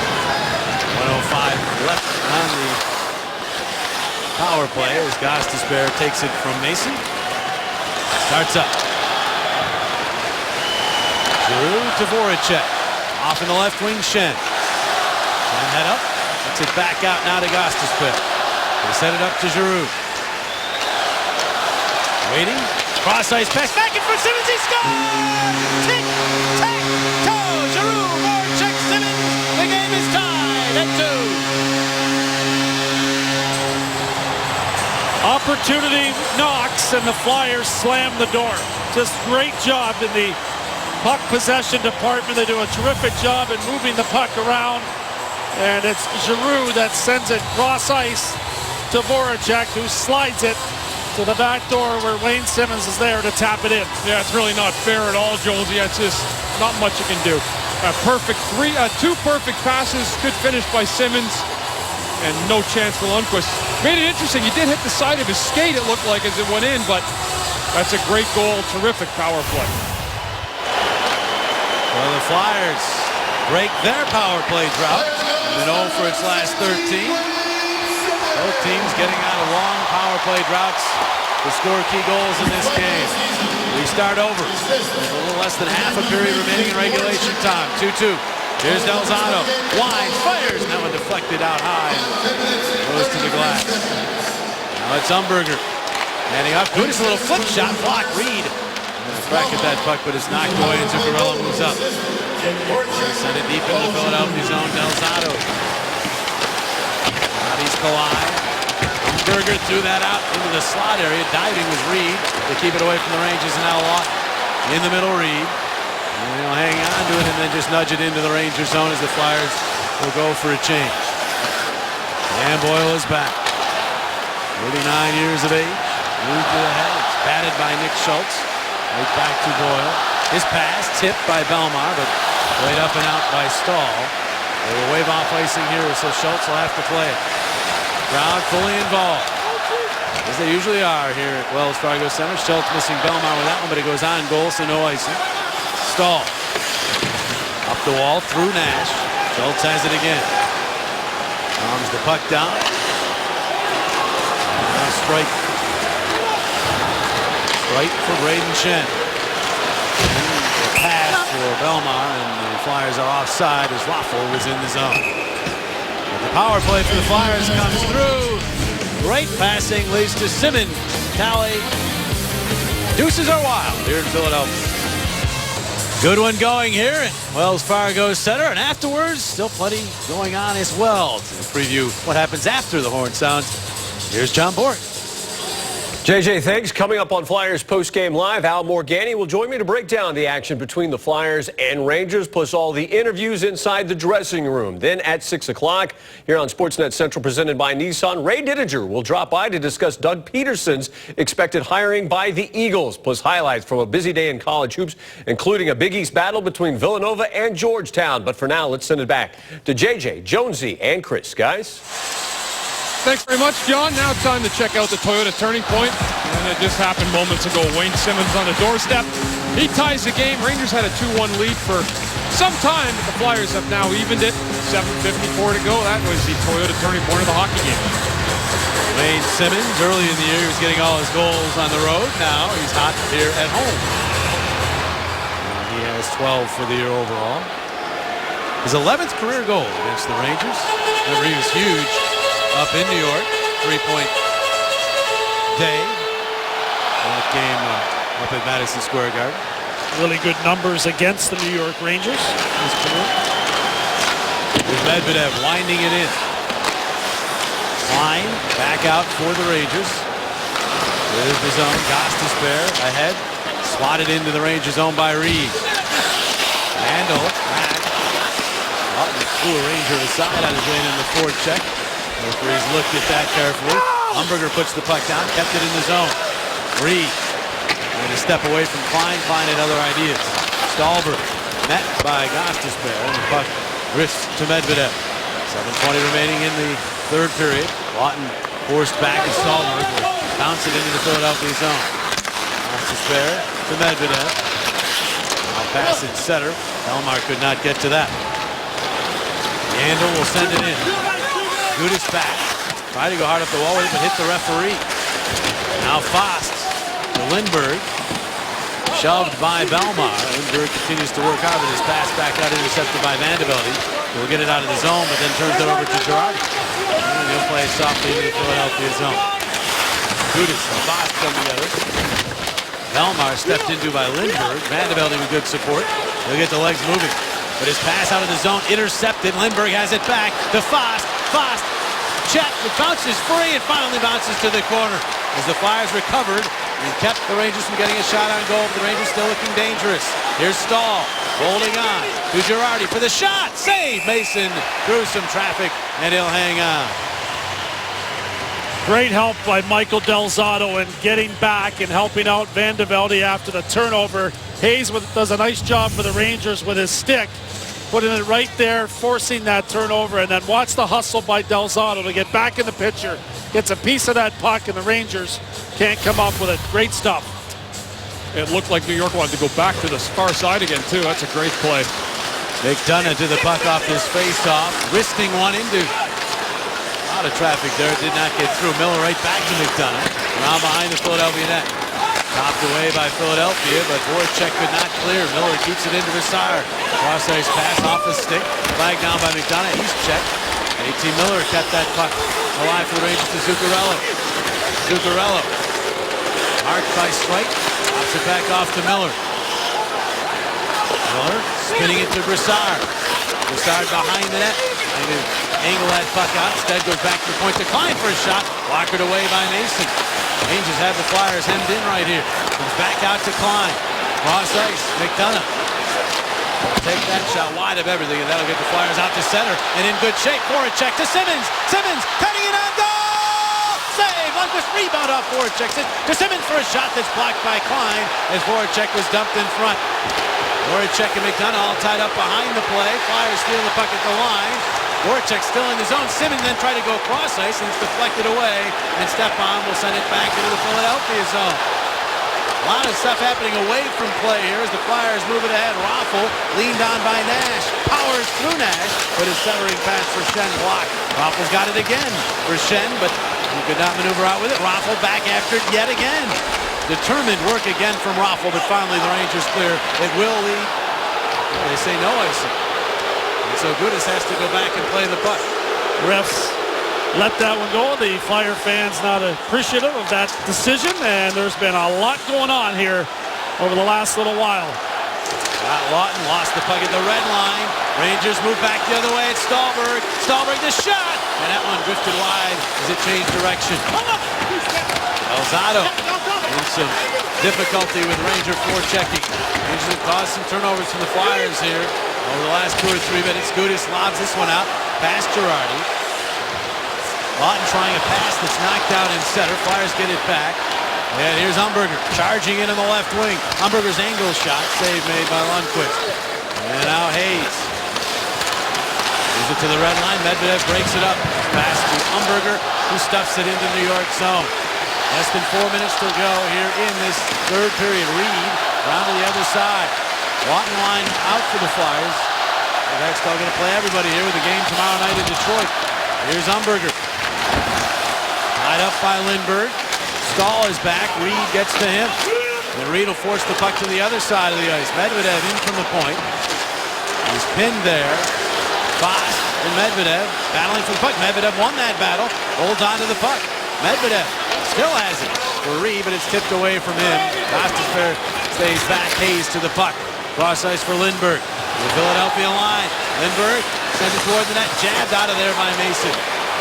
1:05 left on the power play as Gostisbehere takes it from Mason. Starts up. Giroux to Voracek. Off in the left wing, Shen. Shen head up. Gets it back out now to Gostisbehere. They set it up to Giroux. Waiting. Cross ice pass. Back in front. Simmons. He scores! Tick, tack, toe. Giroux, Voracek, Simmons. The game is tied at 2. Opportunity knocks, and the Flyers slam the door. Just great job in the puck possession department. They do a terrific job in moving the puck around, and it's Giroux that sends it cross ice to Voracek, who slides it to the back door where Wayne Simmons is there to tap it in. Yeah, it's really not fair at all, Jonesy. It's just not much you can do. Two perfect passes, good finish by Simmons, and no chance for Lundqvist. Made it interesting. He did hit the side of his skate, it looked like, as it went in, but that's a great goal. Terrific power play. Well, the Flyers break their power play drought. And 0 for its last 13. Both teams getting out of long power play droughts to score key goals in this game. We start over. There's a little less than half a period remaining in regulation time. 2-2. Here's Delzato. Wide. Fires. That one deflected out high. Goes to the glass. Now it's Umberger. Handing off. Gudis, a little flip shot. Block. Reed. Crack at that puck, but it's knocked away, and Zuccarello moves up. Send it deep into the Philadelphia zone. Delzato. Bodies collide. Umberger threw that out into the slot area. Diving was Reed to keep it away from the Rangers, and now Lawton in the middle. Reed. And they'll hang on to it and then just nudge it into the Ranger zone as the Flyers will go for a change. Dan Boyle is back. 39 years of age. Moved to the head. batted by Nick Schultz. Right back to Boyle. His pass tipped by Belmar, but played up and out by Stahl. They will wave off icing here, so Schultz will have to play it. Crowd fully involved, as they usually are here at Wells Fargo Center. Schultz missing Belmar with that one, but it goes on goal, so no icing. Stahl. Up the wall, through Nash. Schultz has it again. Comes the puck down. Now strike. Strike for Braden Shen. The pass for Belmar, and the Flyers are offside as Raffl was in the zone. But the power play for the Flyers comes through. Great passing leads to Simmons. Tally. Deuces are wild here in Philadelphia. Good one going here at Wells Fargo Center, and afterwards, still plenty going on as well. To preview what happens after the horn sounds, here's John Bork. JJ, thanks. Coming up on Flyers Post-Game Live, Al Morganti will join me to break down the action between the Flyers and Rangers, plus all the interviews inside the dressing room. Then at 6 o'clock, here on Sportsnet Central, presented by Nissan, Ray Didinger will drop by to discuss Doug Peterson's expected hiring by the Eagles, plus highlights from a busy day in college hoops, including a Big East battle between Villanova and Georgetown. But for now, let's send it back to JJ, Jonesy, and Chris. Guys? Thanks very much, John. Now it's time to check out the Toyota Turning Point. And it just happened moments ago. Wayne Simmons on the doorstep. He ties the game. Rangers had a 2-1 lead for some time, but the Flyers have now evened it. 7:54 to go. That was the Toyota Turning Point of the hockey game. Wayne Simmons, early in the year, he was getting all his goals on the road. Now he's hot here at home. He has 12 for the year overall. His 11th career goal against the Rangers. Remember, he was huge up in New York. 3-point day. That game up at Madison Square Garden. Really good numbers against the New York Rangers. With Medvedev winding it in. Line back out for the Rangers. There's the zone. Gostisbehere ahead. Swatted into the Rangers zone by Reed. Handle back. Lawton threw a Ranger aside on his way in the forward check. Referee's looked at that carefully. Umberger puts the puck down, kept it in the zone. Reed trying to step away from Klein. Klein had other ideas. Stahlberg met by Gostisbehere, and the puck drifts to Medvedev. 7:20 remaining in the third period. Lawton forced back, and Stahlberg will bounce it into the Philadelphia zone. Gostisbehere to Medvedev. Now pass it center. Belmar could not get to that. Yandel will send it in. Gudas back. Tried to go hard up the wall, but hit the referee. Now Fost to Lindberg. Shoved by Belmar. Lindberg continues to work hard with his pass back out, intercepted by Vandevelde. He'll get it out of the zone, but then turns it over to Girardi. And he'll play it softly into the Philadelphia zone. Gudas and Fost come together. Belmar stepped into by Lindberg. Vandevelde with good support. He'll get the legs moving. But his pass out of the zone intercepted. Lindberg has it back to Fost. Fost, check, it bounces free and finally bounces to the corner as the Flyers recovered and kept the Rangers from getting a shot on goal. The Rangers still looking dangerous. Here's Stahl holding on to Girardi for the shot. Save! Mason through some traffic and he'll hang on. Great help by Michael Del Zotto in getting back and helping out Vandevelde after the turnover. Hayes does a nice job for the Rangers with his stick, putting it right there, forcing that turnover, and then watch the hustle by Del Zotto to get back in the picture. Gets a piece of that puck, and the Rangers can't come up with it. Great stuff. It looked like New York wanted to go back to the far side again, too. That's a great play. McDonough to the puck off his face-off, wristing one into a lot of traffic there. Did not get through. Miller right back to McDonough. Around behind the Philadelphia net. Topped away by Philadelphia, but Voracek could not clear. Miller keeps it into Brassard. Cross-ice pass off the stick. Flag down by McDonough. He's checked. A.T. Miller kept that puck alive for the Rangers to Zuccarello. Zuccarello. Marked by Strike. Pops it back off to Miller. Miller spinning it to Brassard. Brassard behind the net. Trying to angle that puck out. Instead goes back to the point to Klein for a shot. Blockered away by Mason. Rangers have the Flyers hemmed in right here. Comes back out to Klein. Cross ice. McDonough. Take that shot wide of everything, and that'll get the Flyers out to center. And in good shape. Voracek to Simmons. Simmons cutting it on goal! Save! Lundqvist, rebound off Voracek. To Simmons for a shot that's blocked by Klein as Voracek was dumped in front. Voracek and McDonough all tied up behind the play. Flyers steal the puck at the line. Voracek still in the zone. Simmons then tried to go cross ice and it's deflected away. And Stepan will send it back into the Philadelphia zone. A lot of stuff happening away from play here as the Flyers move it ahead. Raffl leaned on by Nash. Powers through Nash, but his centering pass for Schenn blocked. Raffl's got it again for Schenn, but he could not maneuver out with it. Raffl back after it yet again. Determined work again from Raffl, but finally the Rangers clear. It will lead. They say no icing. And so Gudas has to go back and play the puck. Refs let that one go. The Flyer fans not appreciative of that decision, and there's been a lot going on here over the last little while. Lawton lost the puck at the red line. Rangers move back the other way. It's Stahlberg. Stahlberg the shot, and that one drifted wide as it changed direction. Elzado in some difficulty with Ranger forechecking. Rangers have caused some turnovers from the Flyers here over the last 2 or 3 minutes. Gudas lobs this one out past Girardi. Lawton trying a pass that's knocked out in center. Flyers get it back. And here's Umberger charging in on the left wing. Umberger's angle shot, save made by Lundqvist. And now Hayes. Moves it to the red line. Medvedev breaks it up. Pass to Umberger, who stuffs it into New York zone. Less than 4 minutes to go here in this third period. Reed around to the other side. Lawton line out for the Flyers. They're still going to play everybody here with the game tomorrow night in Detroit. Here's Umberger. Tied up by Lindberg. Stahl is back. Reed gets to him. And Reed will force the puck to the other side of the ice. Medvedev in from the point. He's pinned there. Foss and Medvedev battling for the puck. Medvedev won that battle. Holds on to the puck. Medvedev still has it for Reed, but it's tipped away from him. Gostisbehere stays back. Hayes to the puck. Cross ice for Lindberg. The Philadelphia line. Lindberg sends it toward the net. Jabbed out of there by Mason.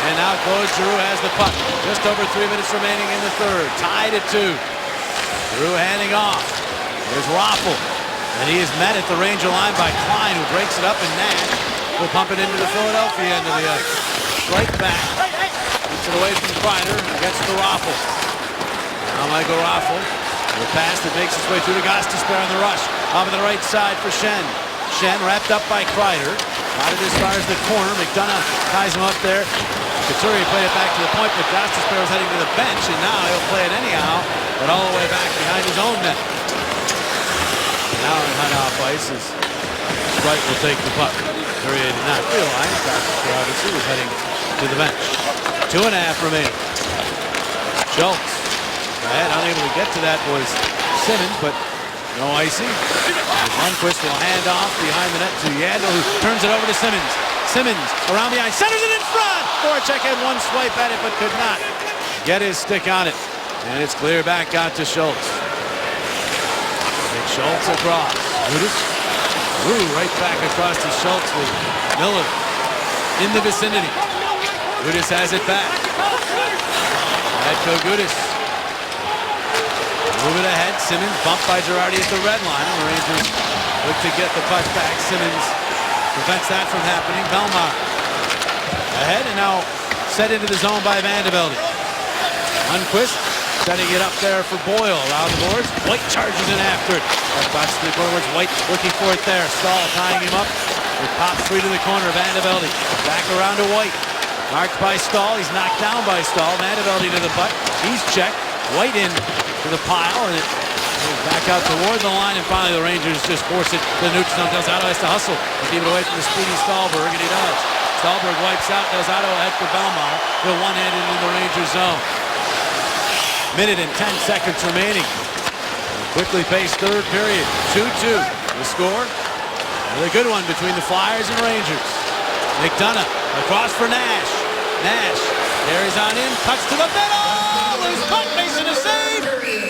And now Claude Giroux has the puck. Just over 3 minutes remaining in the third. Tied at 2. Giroux handing off. There's Raffl. And he is met at the Ranger line by Klein, who breaks it up, and Nash will pump it into the Philadelphia end of the ice. Strike back. Keeps it away from Kreider and gets to Raffl. Now Michael Raffl. The pass that makes its way through to Gostisbehere on the rush. Off on the right side for Schenn. Schenn wrapped up by Kreider. Got it as far as the corner. McDonough ties him up there. Couturier played it back to the point, but Gostisbehere is heading to the bench, and now he'll play it anyhow, but all the way back behind his own net. Now in high-off ice as Wright will take the puck. Couturier did not realize Gostisbehere obviously was heading to the bench. 2.5 remaining. Schultz ahead, unable to get to that was Simmons, but no icing. Lundqvist will hand off behind the net to Yandel, who turns it over to Simmons. Simmons around the ice, centers it in front. Voracek had one swipe at it, but could not get his stick on it. And it's clear back out to Schultz. Big Schultz across. Gudas. Right back across to Schultz with Miller in the vicinity. Gudas has it back. Radko Gudas. Move it ahead. Simmons bumped by Girardi at the red line. And the Rangers look to get the puck back. Simmons prevents that from happening. Belmar ahead and now set into the zone by Vandervelde. Lundqvist setting it up there for Boyle. Around the boards. White charges in after it. Back to the corner. White looking for it there. Stahl tying him up. It pops free to the corner. Vandervelde back around to White. Marked by Stahl. He's knocked down by Stahl. Vandervelde to the puck. He's checked. White in to the pile, and it goes back out toward the line, and finally the Rangers just force it to the neutral zone. Delzato has to hustle to keep it away from the speedy Stahlberg, and he does. Stahlberg wipes out. Delzato ahead for Belmar. He'll one-handed into the Rangers zone. Minute and 10 seconds remaining. Quickly paced third period. 2-2. The score. Another good one between the Flyers and Rangers. McDonough across for Nash. Nash carries on in, cuts to the middle. Loose puck, Mason a save,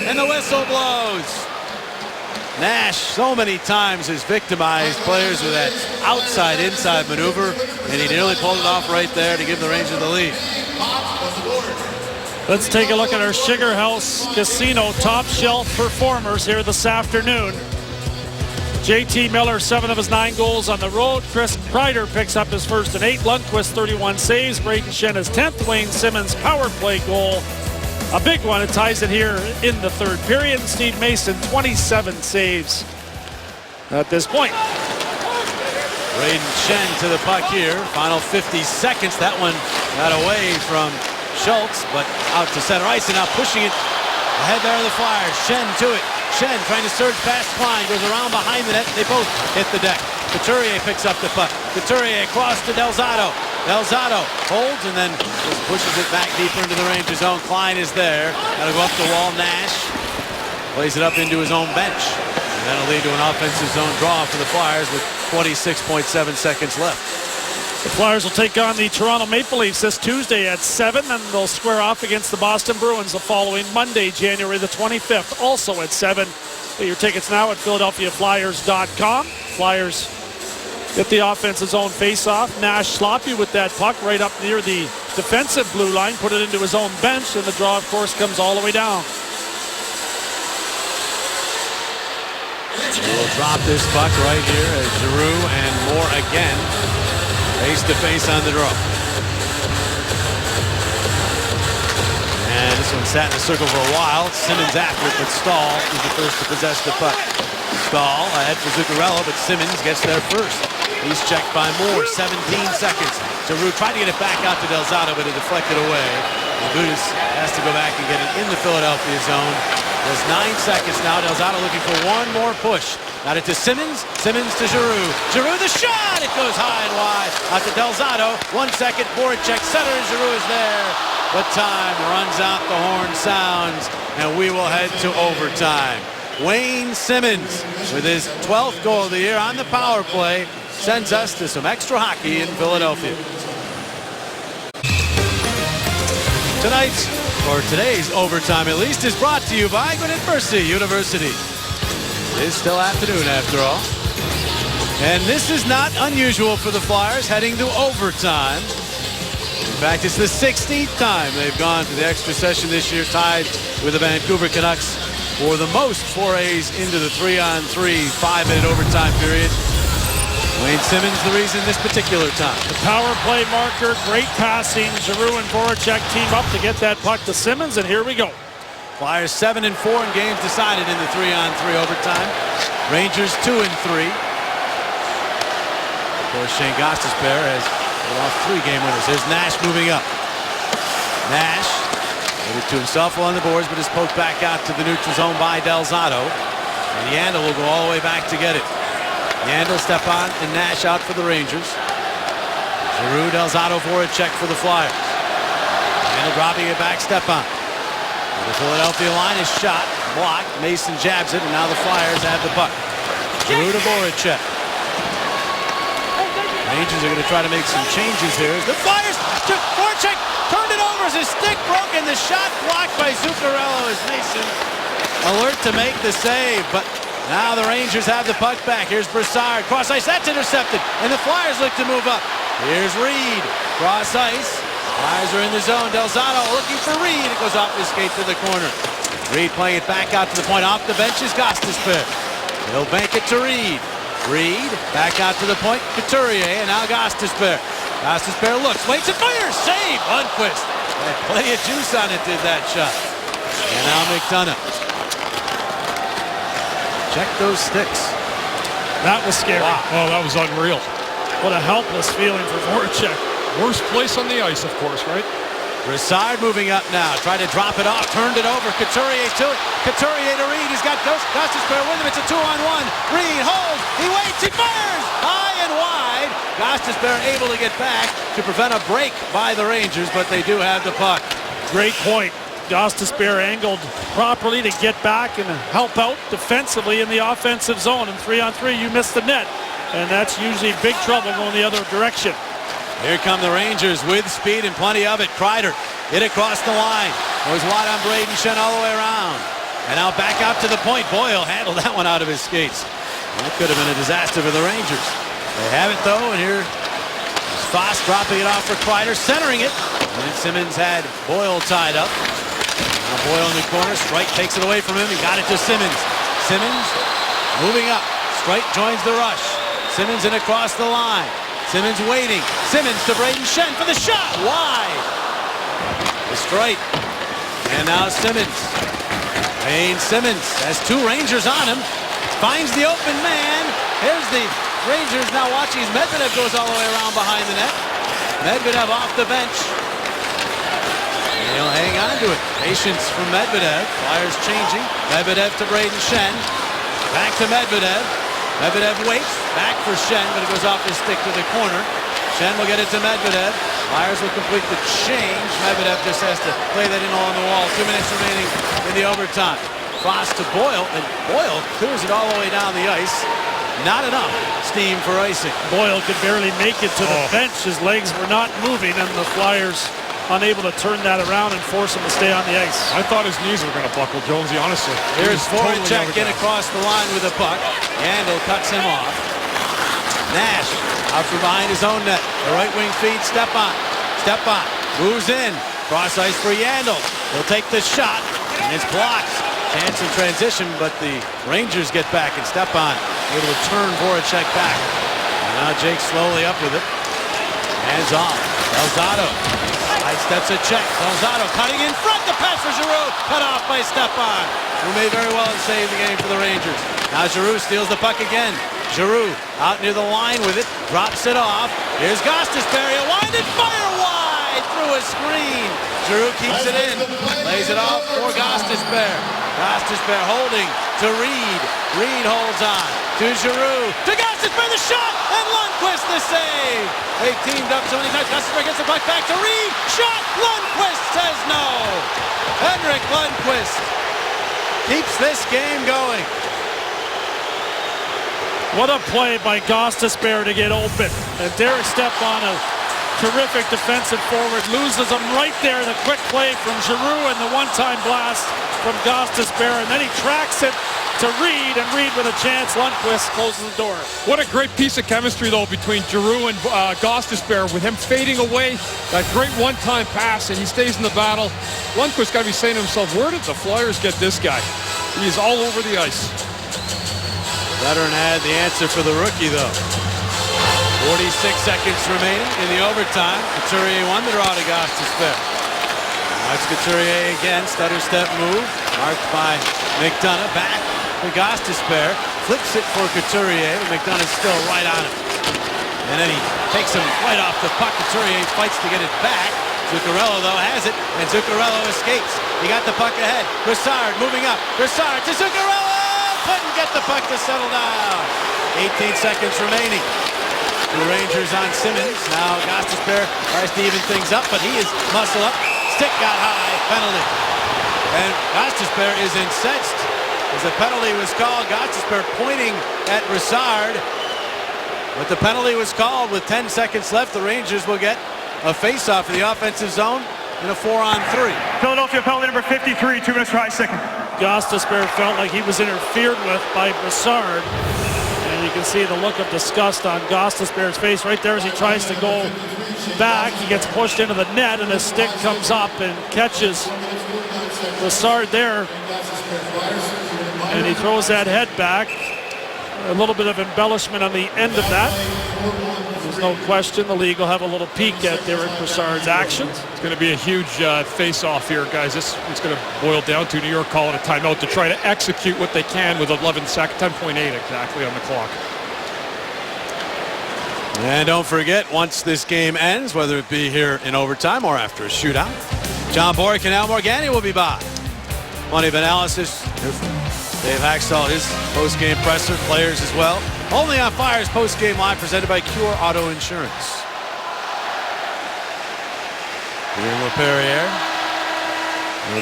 and the whistle blows. Nash so many times has victimized players with that outside-inside maneuver, and he nearly pulled it off right there to give the Rangers the lead. Let's take a look at our Sugar House Casino top shelf performers here this afternoon. JT Miller, 7 of his 9 goals on the road. Chris Kreider picks up his first and 8. Lundqvist, 31 saves. Brayden Schenn his 10th. Wayne Simmons, power play goal. a big one. It ties it here in the third period. Steve Mason, 27 saves at this point. Braden Shen to the puck here. Final 50 seconds. That one got away from Schultz, but out to center ice, and now pushing it ahead there are the Flyers. Shen to it. Shen trying to surge past Klein, goes around behind the net. They both hit the deck. Couturier picks up the puck. Couturier across to Delzato. Delzato holds and then just pushes it back deeper into the Rangers zone. Klein is there. Got to go up the wall. Nash plays it up into his own bench. And that'll lead to an offensive zone draw for the Flyers with 26.7 seconds left. The Flyers will take on the Toronto Maple Leafs this Tuesday at 7, and they'll square off against the Boston Bruins the following Monday, January the 25th, also at 7. Get your tickets now at PhiladelphiaFlyers.com. Flyers get the offensive zone face-off. Nash sloppy with that puck right up near the defensive blue line, put it into his own bench, and the draw, of course, comes all the way down. We'll drop this puck right here as Giroux and Moore again face-to-face on the draw. And this one sat in the circle for a while. Simmons after it, but Stahl is the first to possess the puck. Stahl ahead for Zuccarello, but Simmons gets there first. He's checked by Moore, 17 seconds. Giroux tried to get it back out to Delzato, but it deflected away. Gudas has to go back and get it in the Philadelphia zone. There's 9 seconds now. Delzato looking for one more push. Got it to Simmons. Simmons to Giroux. Giroux the shot. It goes high and wide. Out to Delzato. 1 second. Voracek centers. Giroux is there. But time runs out. The horn sounds. And we will head to overtime. Wayne Simmons with his 12th goal of the year on the power play sends us to some extra hockey in Philadelphia. Tonight's, or today's overtime at least, is brought to you by Gwinnett Mercy University. It is still afternoon after all. And this is not unusual for the Flyers heading to overtime. In fact, it's the 16th time they've gone to the extra session this year, tied with the Vancouver Canucks for the most forays into the 3-on-3 5-minute overtime period. Wayne Simmons the reason this particular time. The power play marker, great passing. Giroux and Voracek team up to get that puck to Simmons, and here we go. Flyers 7-4 in games decided in the 3-on-3 overtime. Rangers 2-3. Of course, Shane Gostisbehere has lost 3 game winners. There's Nash moving up. Nash did it to himself on the boards, but is poked back out to the neutral zone by Delzato. And Yandel will go all the way back to get it. Yandel, Stepan, and Nash out for the Rangers. Giroux, Delzato, Voracek for the Flyers. Yandel dropping it back, Stepan. The Philadelphia line is shot, blocked. Mason jabs it, and now the Flyers have the puck. Giroux to Voracek. Rangers are going to try to make some changes here. The Flyers, Voracek turned it over as his stick broke, and the shot blocked by Zuccarello as Mason alert to make the save, but now the Rangers have the puck back. Here's Brassard. Cross ice. That's intercepted. And the Flyers look to move up. Here's Reed. Cross ice. Flyers are in the zone. Delzato looking for Reed. It goes off his skate to the corner. Reed playing it back out to the point. Off the bench is Gostisbehere. He'll bank it to Reed. Reed back out to the point. Couturier. And now Gostisbehere. Gostisbehere looks. Waits and fires. Save. Lundqvist. Had plenty of juice on it. Did that shot. And now McDonough. Check those sticks. That was scary. Wow. Oh, that was unreal. What a helpless feeling for Voracek. Worst place on the ice, of course, right? Brassard moving up now. Tried to drop it off. Turned it over. Couturier to it. Couturier to Reed. He's got Gostisbehere with him. It's a 2-on-1. Reed holds. He waits. He fires. High and wide. Gostisbehere able to get back to prevent a break by the Rangers, but they do have the puck. Great point. Gostisbehere angled properly to get back and help out defensively in the offensive zone. In 3-on-3, you miss the net, and that's usually big trouble going the other direction. Here come the Rangers with speed and plenty of it. Kreider hit across the line. Goes wide on Braden Shen all the way around. And now back out to the point. Boyle handled that one out of his skates. That could have been a disaster for the Rangers. They have it though, and here is Foss dropping it off for Kreider, centering it. And Simmons had Boyle tied up. Now Boyle in the corner. Strike takes it away from him. He got it to Simmons. Simmons moving up. Strike joins the rush. Simmons in across the line. Simmons waiting. Simmons to Braden Shen for the shot. Wide. The strike. And now Simmons. Wayne Simmons has two Rangers on him. Finds the open man. Here's the Rangers now watching as Medvedev goes all the way around behind the net. Medvedev off the bench. And he'll hang on to it. Patience from Medvedev. Flyers changing. Medvedev to Braden Shen. Back to Medvedev. Medvedev waits. Back for Shen, but it goes off his stick to the corner. Shen will get it to Medvedev. Flyers will complete the change. Medvedev just has to play that in along the wall. 2 minutes remaining in the overtime. Cross to Boyle, and Boyle clears it all the way down the ice. Not enough steam for icing. Boyle could barely make it to the bench. His legs were not moving, and the Flyers unable to turn that around and force him to stay on the ice. I thought his knees were going to buckle, Jonesy, honestly. Here's totally Voracek in overdone. across the line with a puck. Yandel cuts him off. Nash out from behind his own net. The right wing feed, Stepan. Stepan moves in. Cross ice for Yandel. He'll take the shot, and it's blocked. Chance in transition, but the Rangers get back, and Stepan able to turn Voracek back. And now Jake slowly up with it. Hands off. Delzato steps a check. Delzato cutting in front. The pass for Giroux. Cut off by Stepan, who may very well have saved the game for the Rangers. Now Giroux steals the puck again. Giroux out near the line with it. Drops it off. Here's Gostisbehere. A winded fire wide through a screen. Giroux keeps it in. Lays it off for Gostisbehere. Gostisbehere holding to Reed. Reed holds on to Giroux. To Gostisbehere, the shot, and Lundqvist the save. They teamed up so many times. Gostisbehere gets the puck back to Reed. Shot. Lundqvist says no. Henrik Lundqvist keeps this game going. What a play by Gostisbehere to get open. And Derek Stepan, a terrific defensive forward, loses him right there. The quick play from Giroux and the one-time blast from Gostisbehere. And then he tracks it to Reed, and Reed with a chance. Lundqvist closes the door. What a great piece of chemistry, though, between Giroux and Gostisbehere, with him fading away. That great one-time pass, and he stays in the battle. Lundqvist got to be saying to himself, where did the Flyers get this guy? He is all over the ice. Veteran had the answer for the rookie, though. 46 seconds remaining in the overtime. Couturier won the draw to Gostisbehere. That's Couturier again. Stutter step move. Marked by McDonough. Back to Gostisbehere. Flips it for Couturier. But McDonough's still right on him. And then he takes him right off the puck. Couturier fights to get it back. Zuccarello, though, has it. And Zuccarello escapes. He got the puck ahead. Brassard moving up. Brassard to Zuccarello. Couldn't get the puck to settle down. 18 seconds remaining. The Rangers on Simmons. Now Gostisbehere tries to even things up, but he is muscle up. Stick got high. Penalty. And Gostisbehere is incensed as the penalty was called. Gostisbehere pointing at Brassard. But the penalty was called with 10 seconds left. The Rangers will get a face-off in the offensive zone in a 4-on-3. Philadelphia penalty number 53, 2 minutes, 5 seconds. Gostisbehere felt like he was interfered with by Brassard. And you can see the look of disgust on Gostisbehere's face right there as he tries to go back. He gets pushed into the net, and his stick comes up and catches Brassard there. And he throws that head back. A little bit of embellishment on the end of that. There's no question the league will have a little peek at Derek Brassard's actions. It's going to be a huge face-off here, guys. This is going to boil down to New York calling a timeout to try to execute what they can with 11 seconds, 10.8 exactly on the clock. And don't forget, once this game ends, whether it be here in overtime or after a shootout, John Boyk and Al Morganti will be by. Plenty of analysis. Dave Haxtell, his post-game presser, players as well. Only on Flyers post-game live, presented by Cure Auto Insurance. Here LaPerriere,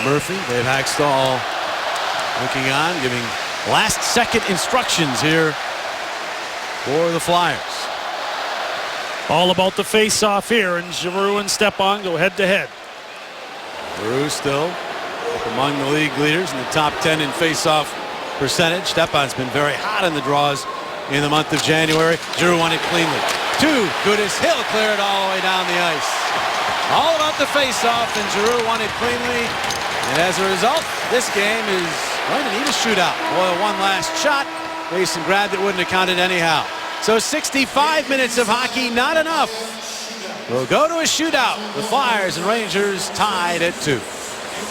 Murphy, Dave Haxtell looking on, giving last-second instructions here for the Flyers. All about the face-off here, and Giroux and Stepan go head-to-head. Giroux still up among the league leaders in the top 10 in face-off percentage. Stepan's been very hot in the draws in the month of January. Giroux won it cleanly. Two, Goodis Hill cleared all the way down the ice. All about the face-off, and Giroux won it cleanly. And as a result, this game is going to need a shootout. Boyle one last shot. Mason grabbed it, wouldn't have counted anyhow. So 65 minutes of hockey, not enough. We'll go to a shootout. The Flyers and Rangers tied at 2.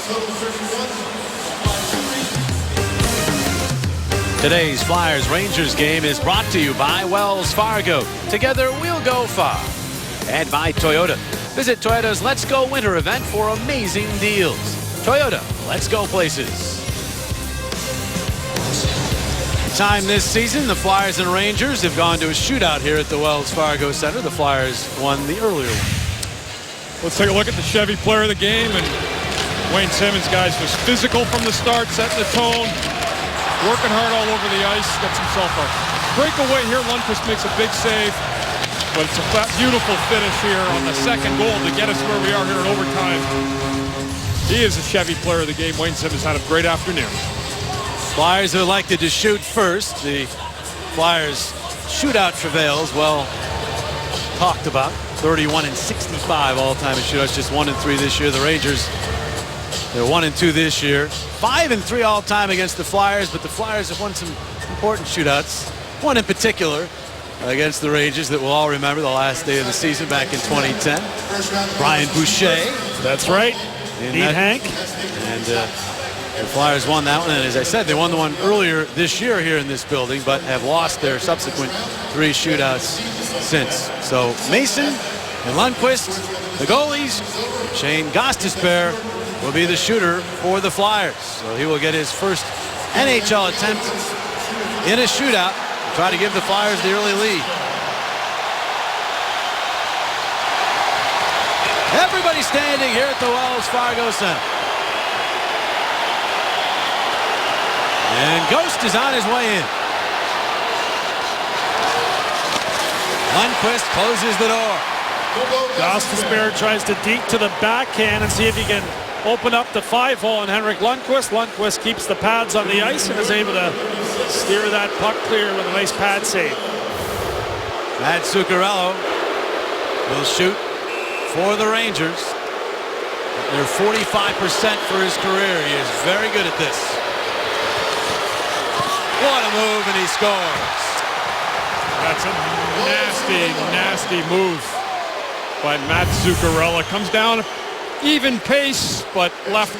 Total 51. Today's Flyers-Rangers game is brought to you by Wells Fargo. Together we'll go far. And by Toyota. Visit Toyota's Let's Go Winter event for amazing deals. Toyota, let's go places. Time this season, the Flyers and Rangers have gone to a shootout here at the Wells Fargo Center. The Flyers won the earlier one. Let's take a look at the Chevy player of the game. And Wayne Simmons, guys, was physical from the start, setting the tone. Working hard all over the ice, gets himself a breakaway here. Lundqvist makes a big save, but it's a beautiful finish here on the second goal to get us where we are here in overtime. He is a Chevy player of the game. Wayne Simmons had a great afternoon. Flyers have elected to shoot first. The Flyers shootout travails, well talked about. 31 and 65 all-time in shootouts, just 1 and 3 this year. The Rangers, they're 1 and 2 this year. 5 and 3 all-time against the Flyers, but the Flyers have won some important shootouts. One in particular against the Rangers that we'll all remember, the last day of the season back in 2010. Brian Boucher. That's right. Need Hank. And the Flyers won that one. And as I said, they won the one earlier this year here in this building, but have lost their subsequent 3 shootouts since. So Mason and Lundqvist, the goalies. Shane Gostisbehere will be the shooter for the Flyers. So he will get his first NHL attempt in a shootout to try to give the Flyers the early lead. Everybody standing here at the Wells Fargo Center. And Ghost is on his way in. Lundqvist closes the door. Gostisbehere tries to deke to the backhand and see if he can open up the 5-hole on Henrik Lundqvist. Lundqvist keeps the pads on the ice and is able to steer that puck clear with a nice pad save. Matt Zuccarello will shoot for the Rangers. They're 45% for his career. He is very good at this. What a move, and he scores. That's a nasty, nasty move by Matt Zuccarello. Comes down even pace, but left,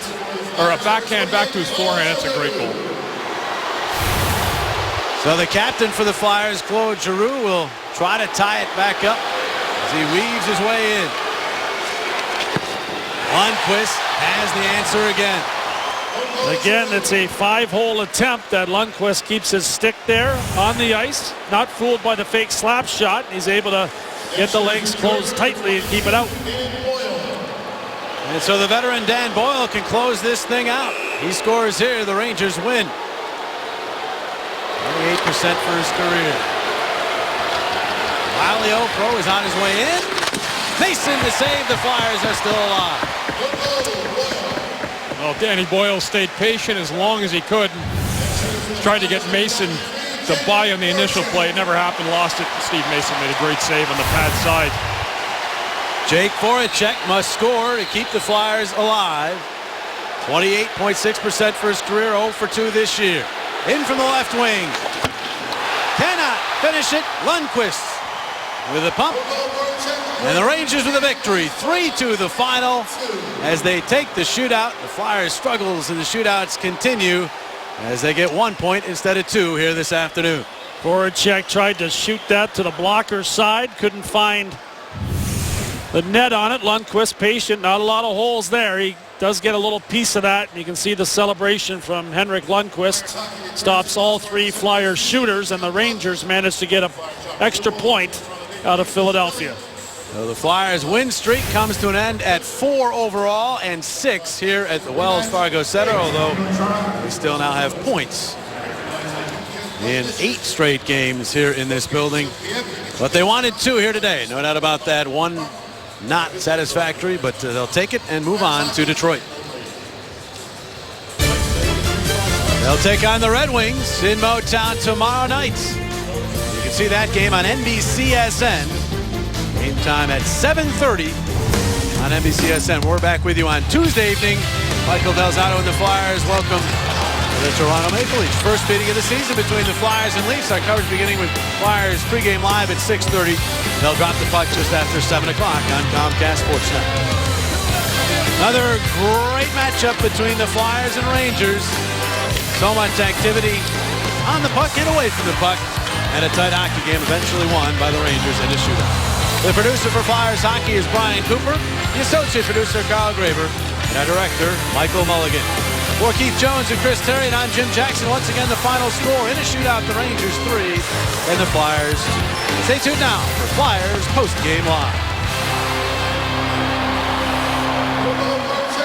or a backhand back to his forehand. That's a great goal. So the captain for the Flyers, Claude Giroux, will try to tie it back up as he weaves his way in. Lundqvist has the answer again. Again, it's a 5-hole attempt that Lundqvist keeps his stick there on the ice. Not fooled by the fake slap shot. He's able to get the legs closed tightly and keep it out. And so the veteran Dan Boyle can close this thing out. He scores here. The Rangers win. 28% for his career. Wiley Pro is on his way in. Mason to save. The Flyers are still alive. Well, Danny Boyle stayed patient as long as he could. Tried to get Mason to buy on the initial play. It never happened. Lost it. Steve Mason made a great save on the pad side. Jake Voracek must score to keep the Flyers alive. 28.6% for his career, 0 for 2 this year. In from the left wing. Cannot finish it. Lundqvist with a pump. And the Rangers with a victory. 3-2 the final as they take the shootout. The Flyers' struggles in the shootouts continue as they get 1 point instead of 2 here this afternoon. Voracek tried to shoot that to the blocker side. Couldn't find the net on it. Lundqvist patient. Not a lot of holes there. He does get a little piece of that. You can see the celebration from Henrik Lundqvist. Stops all 3 Flyers shooters, and the Rangers managed to get an extra point out of Philadelphia. So the Flyers win streak comes to an end at 4 overall and 6 here at the Wells Fargo Center, although we still now have points in 8 straight games here in this building. But they wanted 2 here today. No doubt about that. 1 not satisfactory, but they'll take it and move on to Detroit. They'll take on the Red Wings in Motown tomorrow night. You can see that game on NBCSN. Game time at 7:30 on NBCSN. We're back with you on Tuesday evening. Michael Del Zotto and the Flyers welcome the Toronto Maple Leafs. First meeting of the season between the Flyers and Leafs. Our coverage beginning with Flyers pregame live at 6:30. They'll drop the puck just after 7 o'clock on Comcast Sportsnet. Another great matchup between the Flyers and Rangers. So much activity on the puck and away from the puck. And a tight hockey game eventually won by the Rangers in a shootout. The producer for Flyers Hockey is Brian Cooper. The associate producer, Carl Graver. And our director, Michael Mulligan. For Keith Jones and Chris Terry, and I'm Jim Jackson. Once again, the final score in a shootout, the Rangers 3 and the Flyers. Stay tuned now for Flyers Post Game Live.